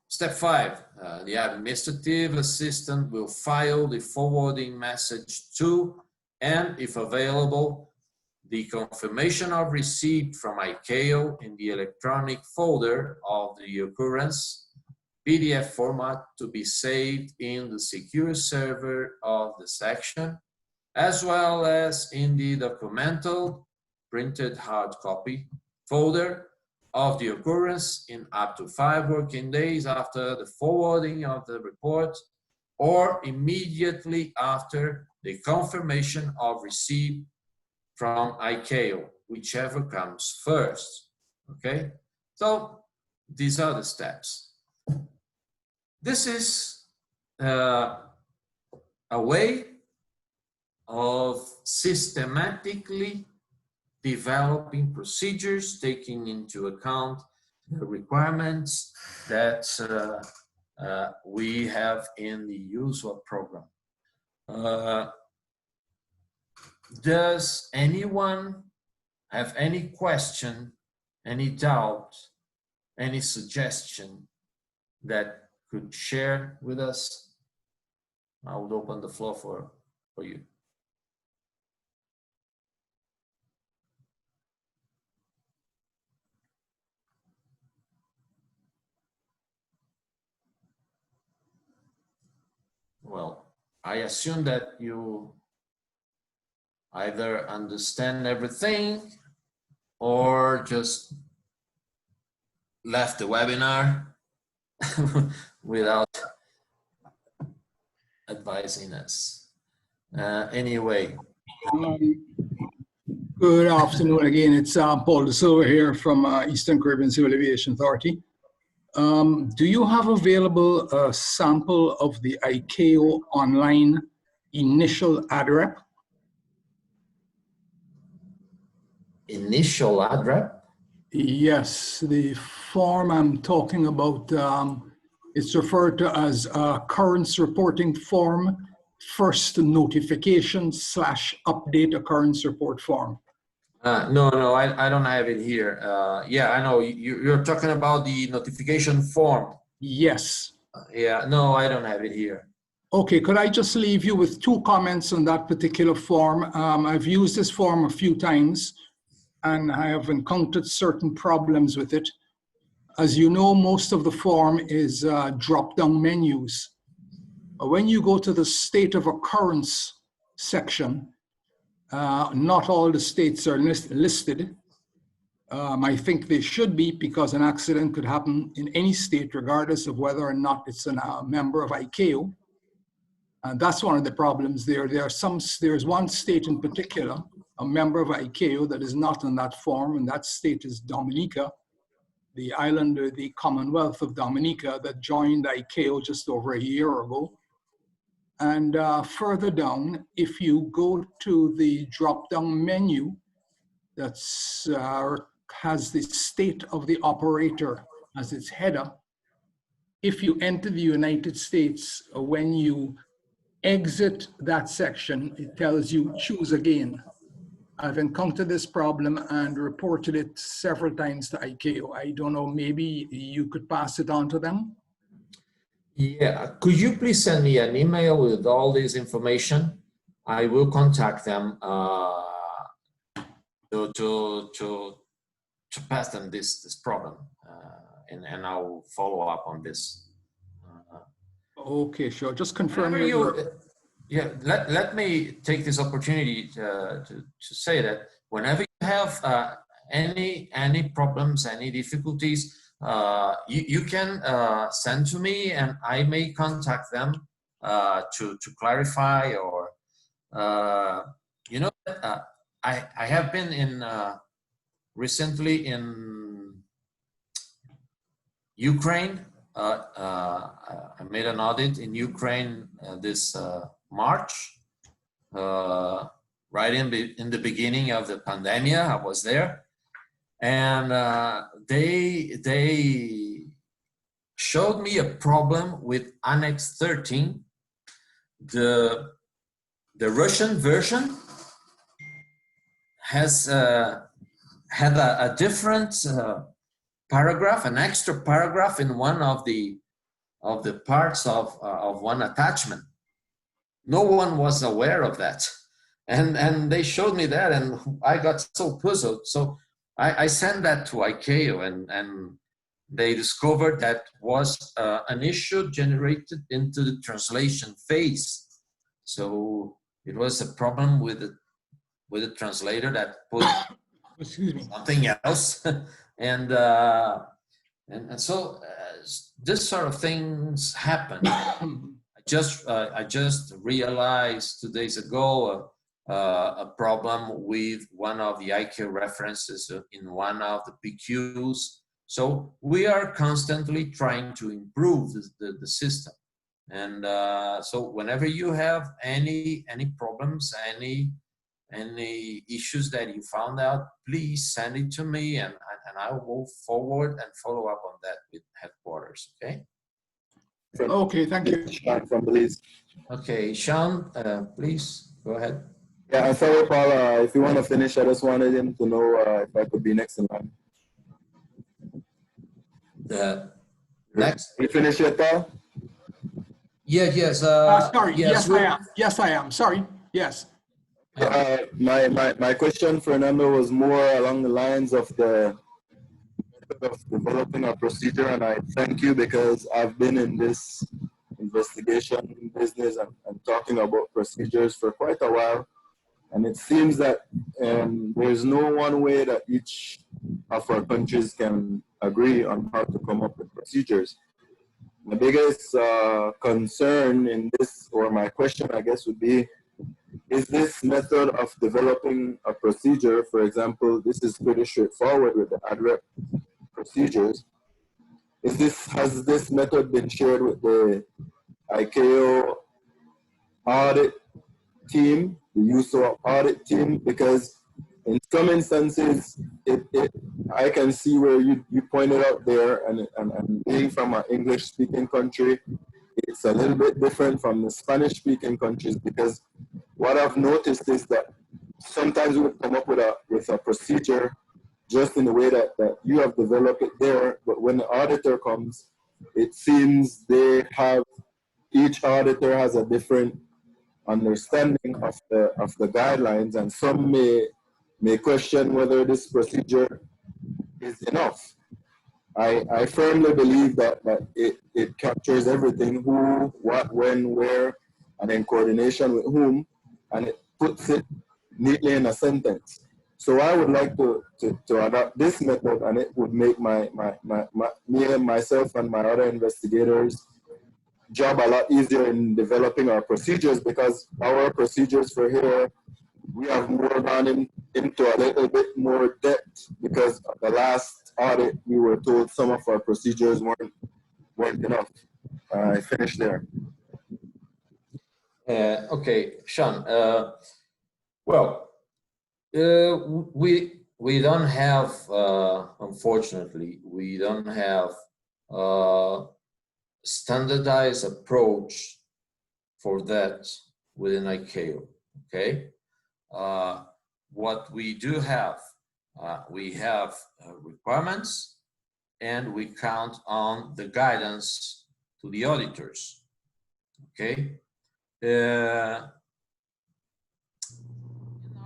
Step 5, the administrative assistant will file the forwarding message to, and if available, the confirmation of receipt from ICAO in the electronic folder of the occurrence PDF format to be saved in the secure server of the section, as well as in the documental printed hard copy folder of the occurrence in up to 5 working days after the forwarding of the report or immediately after the confirmation of receipt from ICAO, whichever comes first, okay? So these are the steps. This is a way of systematically developing procedures, taking into account the requirements that we have in the usual program. Does anyone have any question, any doubt, any suggestion that could share with us? I would open the floor for you. Well, I assume that you either understand everything or just left the webinar without advising us. Anyway. Good afternoon again. It's Paul DeSilva here from Eastern Caribbean Civil Aviation Authority. Do you have available a sample of the ICAO online initial ADREP? Initial ADREP? Yes, the form I'm talking about, it's referred to as occurrence reporting form, first notification / update occurrence report form. No, I don't have it here. Yeah, I know you're talking about the notification form. Yes. Yeah, no, I don't have it here. Okay, could I just leave you with 2 comments on that particular form? I've used this form a few times and I have encountered certain problems with it. As you know, most of the form is drop-down menus. When you go to the state of occurrence section, not all the states are listed. I think they should be, because an accident could happen in any state regardless of whether or not it's a member of ICAO. And that's one of the problems there. There's one state in particular, a member of ICAO, that is not in that form, and that state is Dominica, the island or the Commonwealth of Dominica that joined ICAO just over a year ago. And further down, if you go to the drop-down menu that has the state of the operator as its header, if you enter the United States, when you exit that section, it tells you choose again. I've encountered this problem and reported it several times to ICAO. I don't know, maybe you could pass it on to them? Yeah, could you please send me an email with all this information? I will contact them to pass them this problem, and I'll follow up on this. Okay, sure. Just confirm. Yeah, let me take this opportunity to say that whenever you have any problems, any difficulties, you can send to me, and I may contact them to clarify, or you know, I have been in recently in Ukraine. I made an audit in Ukraine this March, right in the beginning of the pandemic. I was there, and they showed me a problem with Annex 13. The Russian version has had a different paragraph, an extra paragraph in one of the parts of one attachment. No one was aware of that, and they showed me that, and I got so puzzled. So I sent that to ICAO, and they discovered that was an issue generated into the translation phase. So it was a problem with the translator that put something else. And so this sort of things happen. I just realized 2 days ago a problem with one of the ICAO references in one of the PQs. So we are constantly trying to improve the system. And so whenever you have any problems, any issues that you found out, please send it to me, and I will move forward and follow up on that with headquarters. Okay. Okay, thank you. Sean from Belize. Okay, Sean, please go ahead. Yeah, I'm sorry, Paul. If you want to finish, I just wanted him to know if I could be next in line. Next. You finish it, Paul? Yes. Sorry. Yes, I am. Yes, I am. Sorry. Yes. My question, Fernando, was more along the lines of the method of developing a procedure, and I thank you because I've been in this investigation business and talking about procedures for quite a while, and it seems that there's no one way that each of our countries can agree on how to come up with procedures. The biggest concern in this, or my question, I guess, would be, is this method of developing a procedure, for example, this is pretty straightforward with the ADREP procedures. Has this method been shared with the ICAO audit team, the USO audit team? Because in some instances, I can see where you pointed out there, and being from an English-speaking country, it's a little bit different from the Spanish-speaking countries, because what I've noticed is that sometimes we would come up with a procedure just in the way that you have developed it there, but when the auditor comes, it seems each auditor has a different understanding of the guidelines, and some may question whether this procedure is enough. I firmly believe that it captures everything: who, what, when, where, and in coordination with whom, and it puts it neatly in a sentence. So I would like to adopt this method, and it would make me and myself and my other investigators' job a lot easier in developing our procedures, because our procedures for here, we have more gone into a little bit more depth, because of the last audit we were told some of our procedures weren't enough. I finished there. Okay, Sean. Well, we don't have, unfortunately, we don't have standardized approach for that within ICAO. Okay. What we do have, we have requirements, and we count on the guidance to the auditors. Okay. In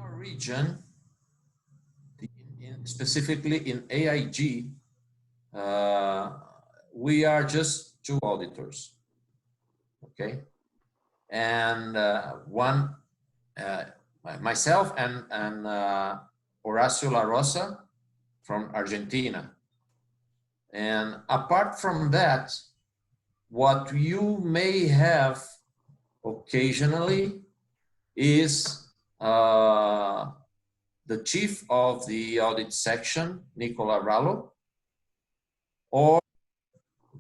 our region, specifically in AIG, we are just 2 auditors. Okay. And one, myself and Horacio La Rosa from Argentina. And apart from that, what you may have occasionally is the chief of the audit section, Nicola Rallo, or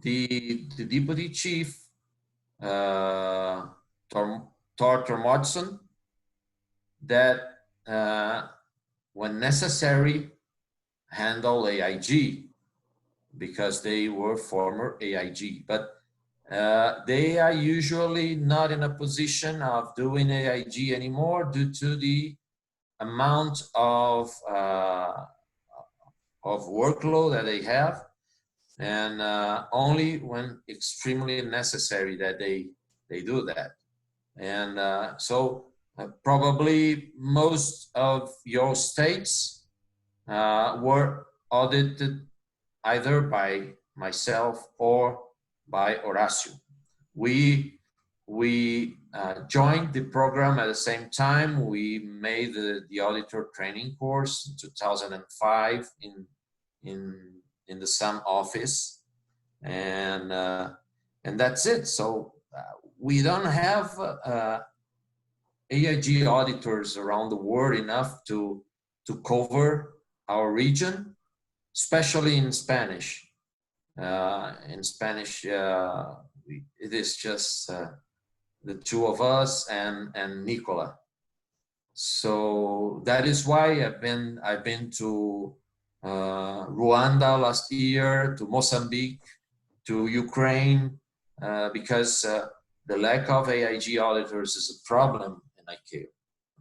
the deputy chief, Robertson, that when necessary handle AIG, because they were former AIG, but they are usually not in a position of doing AIG anymore due to the amount of workload that they have, and only when extremely necessary that they do that. And so probably most of your states were audited either by myself or by Horacio. We joined the program at the same time. We made the auditor training course in 2005 in the SAM office, and that's it. So we don't have AIG auditors around the world enough to cover our region, especially in Spanish. In Spanish, it is just the 2 of us and Nicola. So that is why I've been to Rwanda last year, to Mozambique, to Ukraine, because the lack of AIG auditors is a problem in ICAO.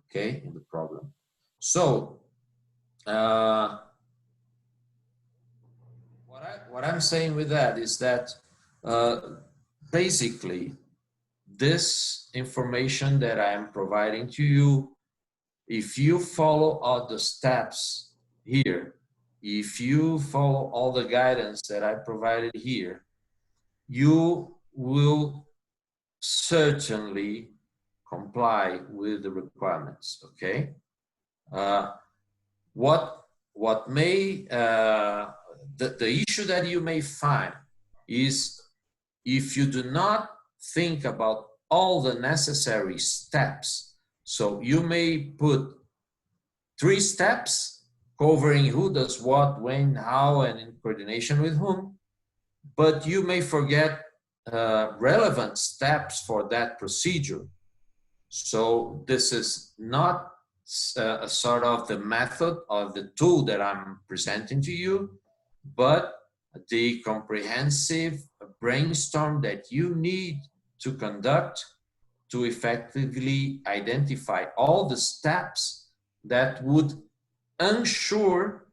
Okay, in the problem. So what I'm saying with that is that basically this information that I am providing to you, if you follow all the steps here, if you follow all the guidance that I provided here, you will certainly comply with the requirements. Okay. What may the issue that you may find is if you do not think about all the necessary steps. So you may put 3 steps covering who does what, when, how, and in coordination with whom, but you may forget relevant steps for that procedure. So this is not sort of the method of the tool that I'm presenting to you, but the comprehensive brainstorm that you need to conduct to effectively identify all the steps that would ensure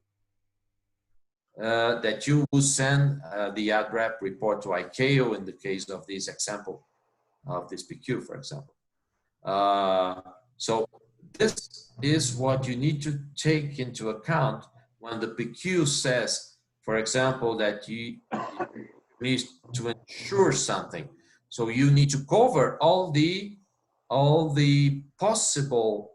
that you will send the ADREP report to ICAO in the case of this example of this PQ, for example. So this is what you need to take into account when the PQ says, for example, that you need to ensure something. So you need to cover all the possible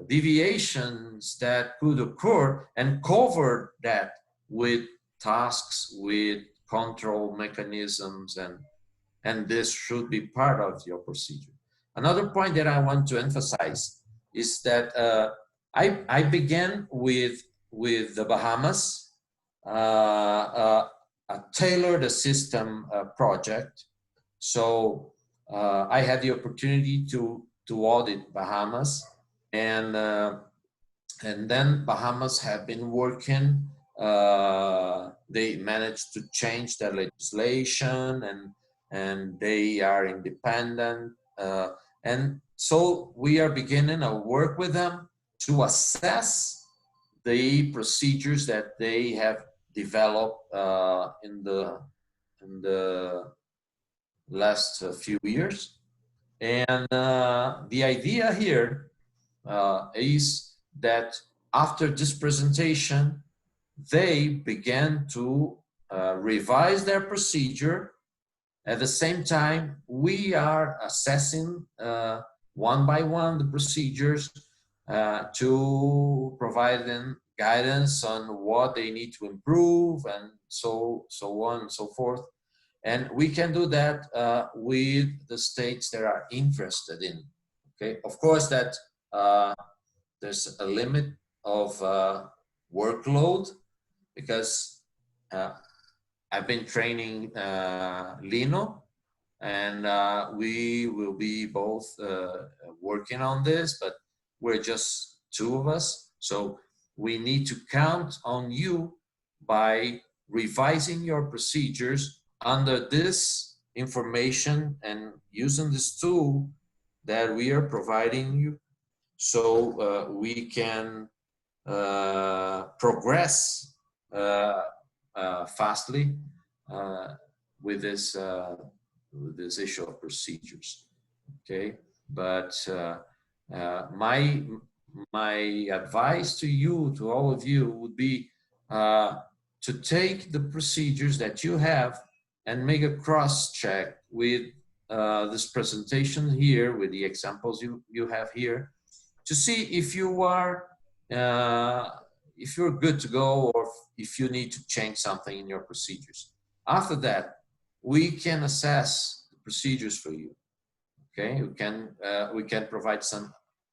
deviations that could occur and cover that with tasks, with control mechanisms, and this should be part of your procedure. Another point that I want to emphasize is that I began with the Bahamas, a tailored system project. So I had the opportunity to audit Bahamas, and then Bahamas have been working. They managed to change their legislation, and they are independent. And so we are beginning a work with them to assess the procedures that they have developed in the last few years. And the idea here is that after this presentation, they began to revise their procedure. At the same time, we are assessing one by one the procedures to provide them guidance on what they need to improve, and so on and so forth. And we can do that with the states that are interested in. Okay, of course that there's a limit of workload, because I've been training Lino, and we will be both working on this, but we're just two of us. So we need to count on you by revising your procedures under this information and using this tool that we are providing you, so we can progress fastly with this issue of procedures. Okay, but my advice to you, to all of you, would be to take the procedures that you have and make a cross check with this presentation here, with the examples you have here, to see if you are if you're good to go, or if you need to change something in your procedures. After that, we can assess the procedures for you. Okay, we can provide some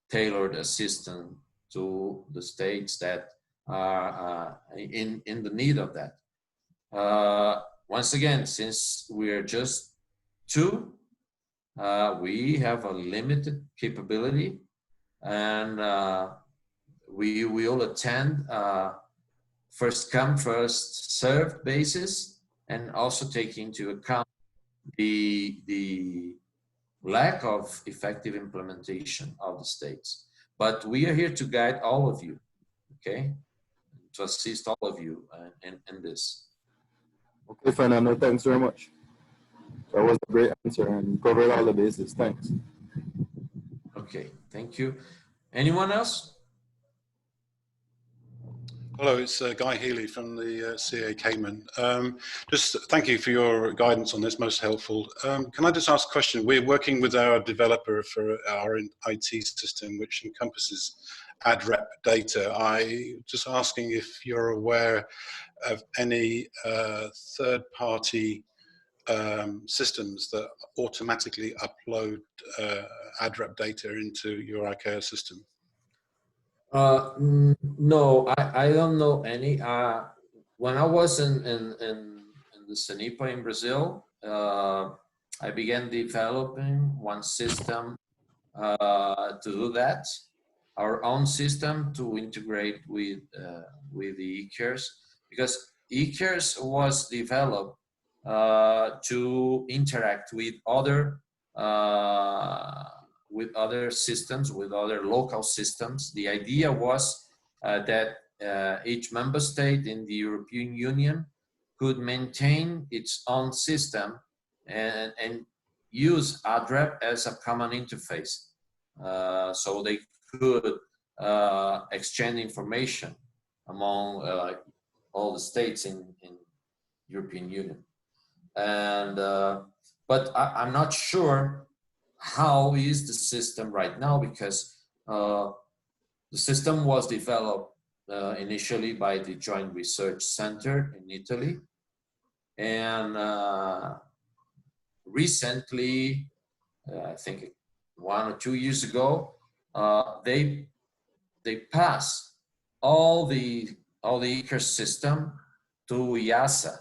tailored assistance to the states that are in the need of that. Once again, since we're just two, we have a limited capability, and we will attend first come, first served basis, and also take into account the lack of effective implementation of the states. But we are here to guide all of you, okay? To assist all of you in this. Okay, Fernando, thanks very much. That was a great answer and covered all the bases. Thanks. Okay, thank you. Anyone else? Hello, it's Guy Healy from the CA Cayman. Just thank you for your guidance on this, most helpful. Can I just ask a question? We're working with our developer for our IT system, which encompasses ADREP data. I just asking if you're aware of any third-party systems that automatically upload ADREP data into your ICAO system. No, I don't know any. When I was in the CENIPA in Brazil, I began developing one system to do that, our own system to integrate with the eCares, because eCares was developed to interact with other systems, with other local systems. The idea was that each member state in the European Union could maintain its own system and use ADREP as a common interface. So they could exchange information among all the states in European Union. And but I'm not sure how is the system right now, because the system was developed initially by the Joint Research Center in Italy, and recently, I think 1 or 2 years ago, they passed all the eCares system to EASA.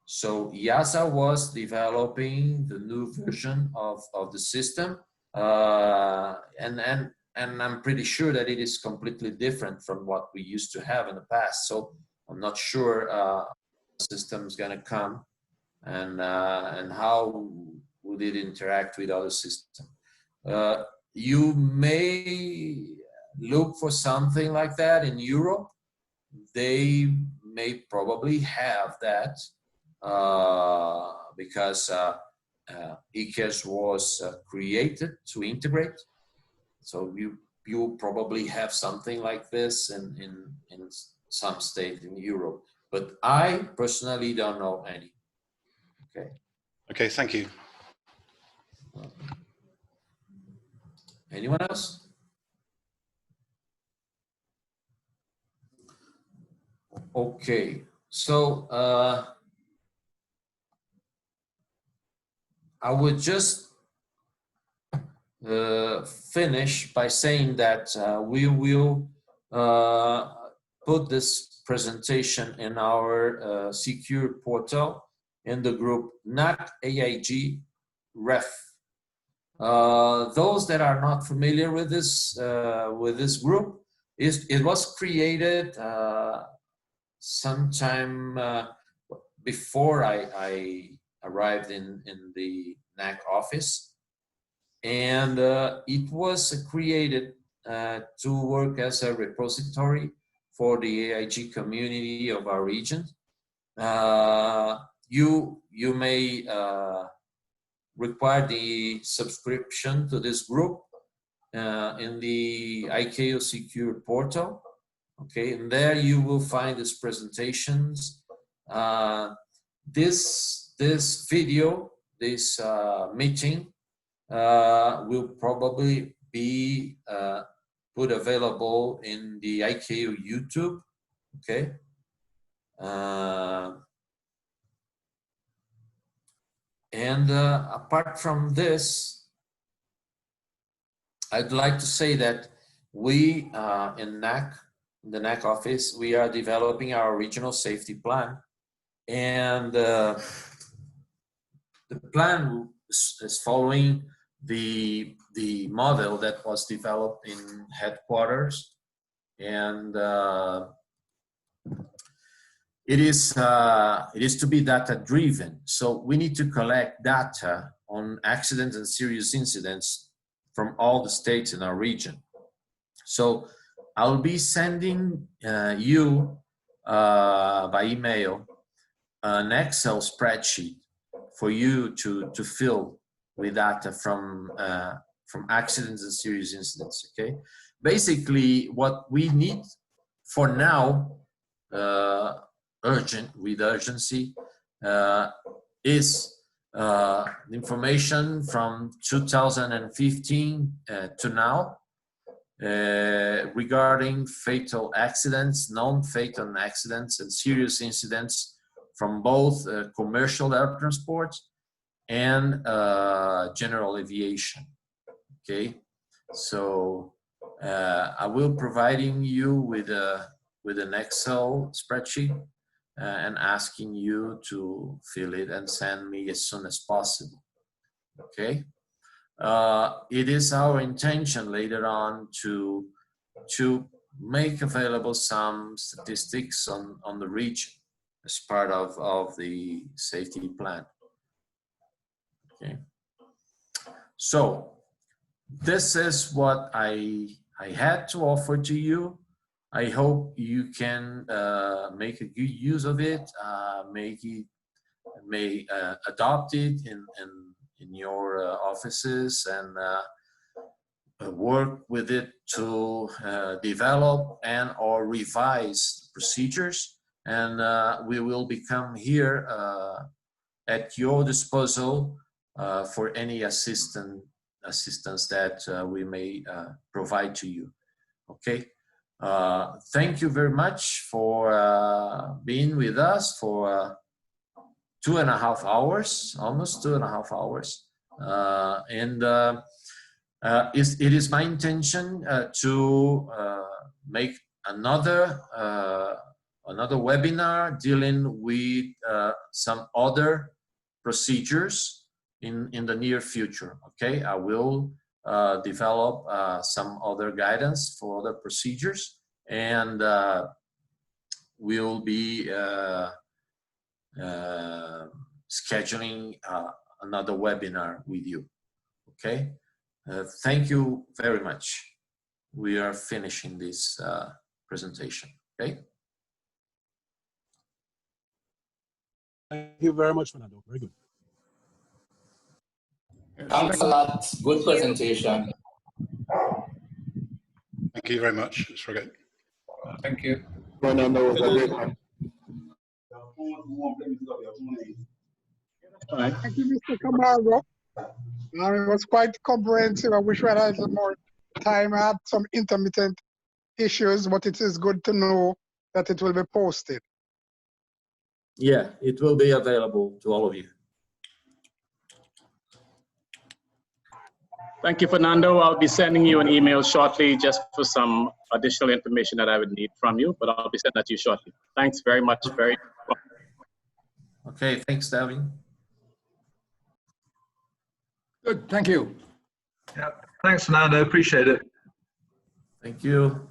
So EASA was developing the new version of the system, and I'm pretty sure that it is completely different from what we used to have in the past. So I'm not sure the system is going to come, and how would it interact with other systems. You may look for something like that in Europe. They may probably have that because eCares was created to integrate. So you probably have something like this in some state in Europe, but I personally don't know any. Okay. Okay, thank you. Anyone else? Okay, so I would just finish by saying that we will put this presentation in our secure portal in the group NACC AIG REF. Those that are not familiar with this group, it was created sometime before I arrived in the NACC office, and it was created to work as a repository for the AIG community of our region. You may require the subscription to this group in the ICAO Secure portal. Okay, and there you will find these presentations. This video, this meeting will probably be put available in the ICAO YouTube. Okay. And apart from this, I'd like to say that we in NACC, the NACC office, we are developing our regional safety plan, and the plan is following the model that was developed in headquarters, and it is to be data driven. So we need to collect data on accidents and serious incidents from all the states in our region. So I'll be sending you by email an Excel spreadsheet for you to fill with data from accidents and serious incidents. Okay, basically what we need for now, with urgency, is information from 2015 to now regarding fatal accidents, non-fatal accidents, and serious incidents from both commercial air transport and general aviation. Okay, so I will providing you with an Excel spreadsheet and asking you to fill it and send me as soon as possible. Okay. it is our intention later on to make available some statistics on the region as part of the safety plan. Okay. So this is what I had to offer to you. I hope you can make a good use of it, adopt it in your offices, and work with it to develop and or revise procedures. And we will become here at your disposal for any assistance that we may provide to you. Okay. Thank you very much for being with us for 2.5 hours, almost 2.5 hours. It is my intention to make another webinar dealing with some other procedures in the near future. Okay, I will develop some other guidance for other procedures, and we'll be scheduling another webinar with you. Okay, thank you very much. We are finishing this presentation. Okay. Thank you very much, Fernando. Very good. Thanks a lot. Good presentation. Thank you very much. It's very good. Thank you. Fernando was a great one. Thank you, Mr. Camargo. It was quite comprehensive. I wish we had a little more time. I had some intermittent issues, but it is good to know that it will be posted. Yeah, it will be available to all of you. Thank you, Fernando. I'll be sending you an email shortly just for some additional information that I would need from you, but I'll be sending that to you shortly. Thanks very much. Very much. Okay, thanks, Davin. Good, thank you. Yeah, thanks, Fernando. Appreciate it. Thank you.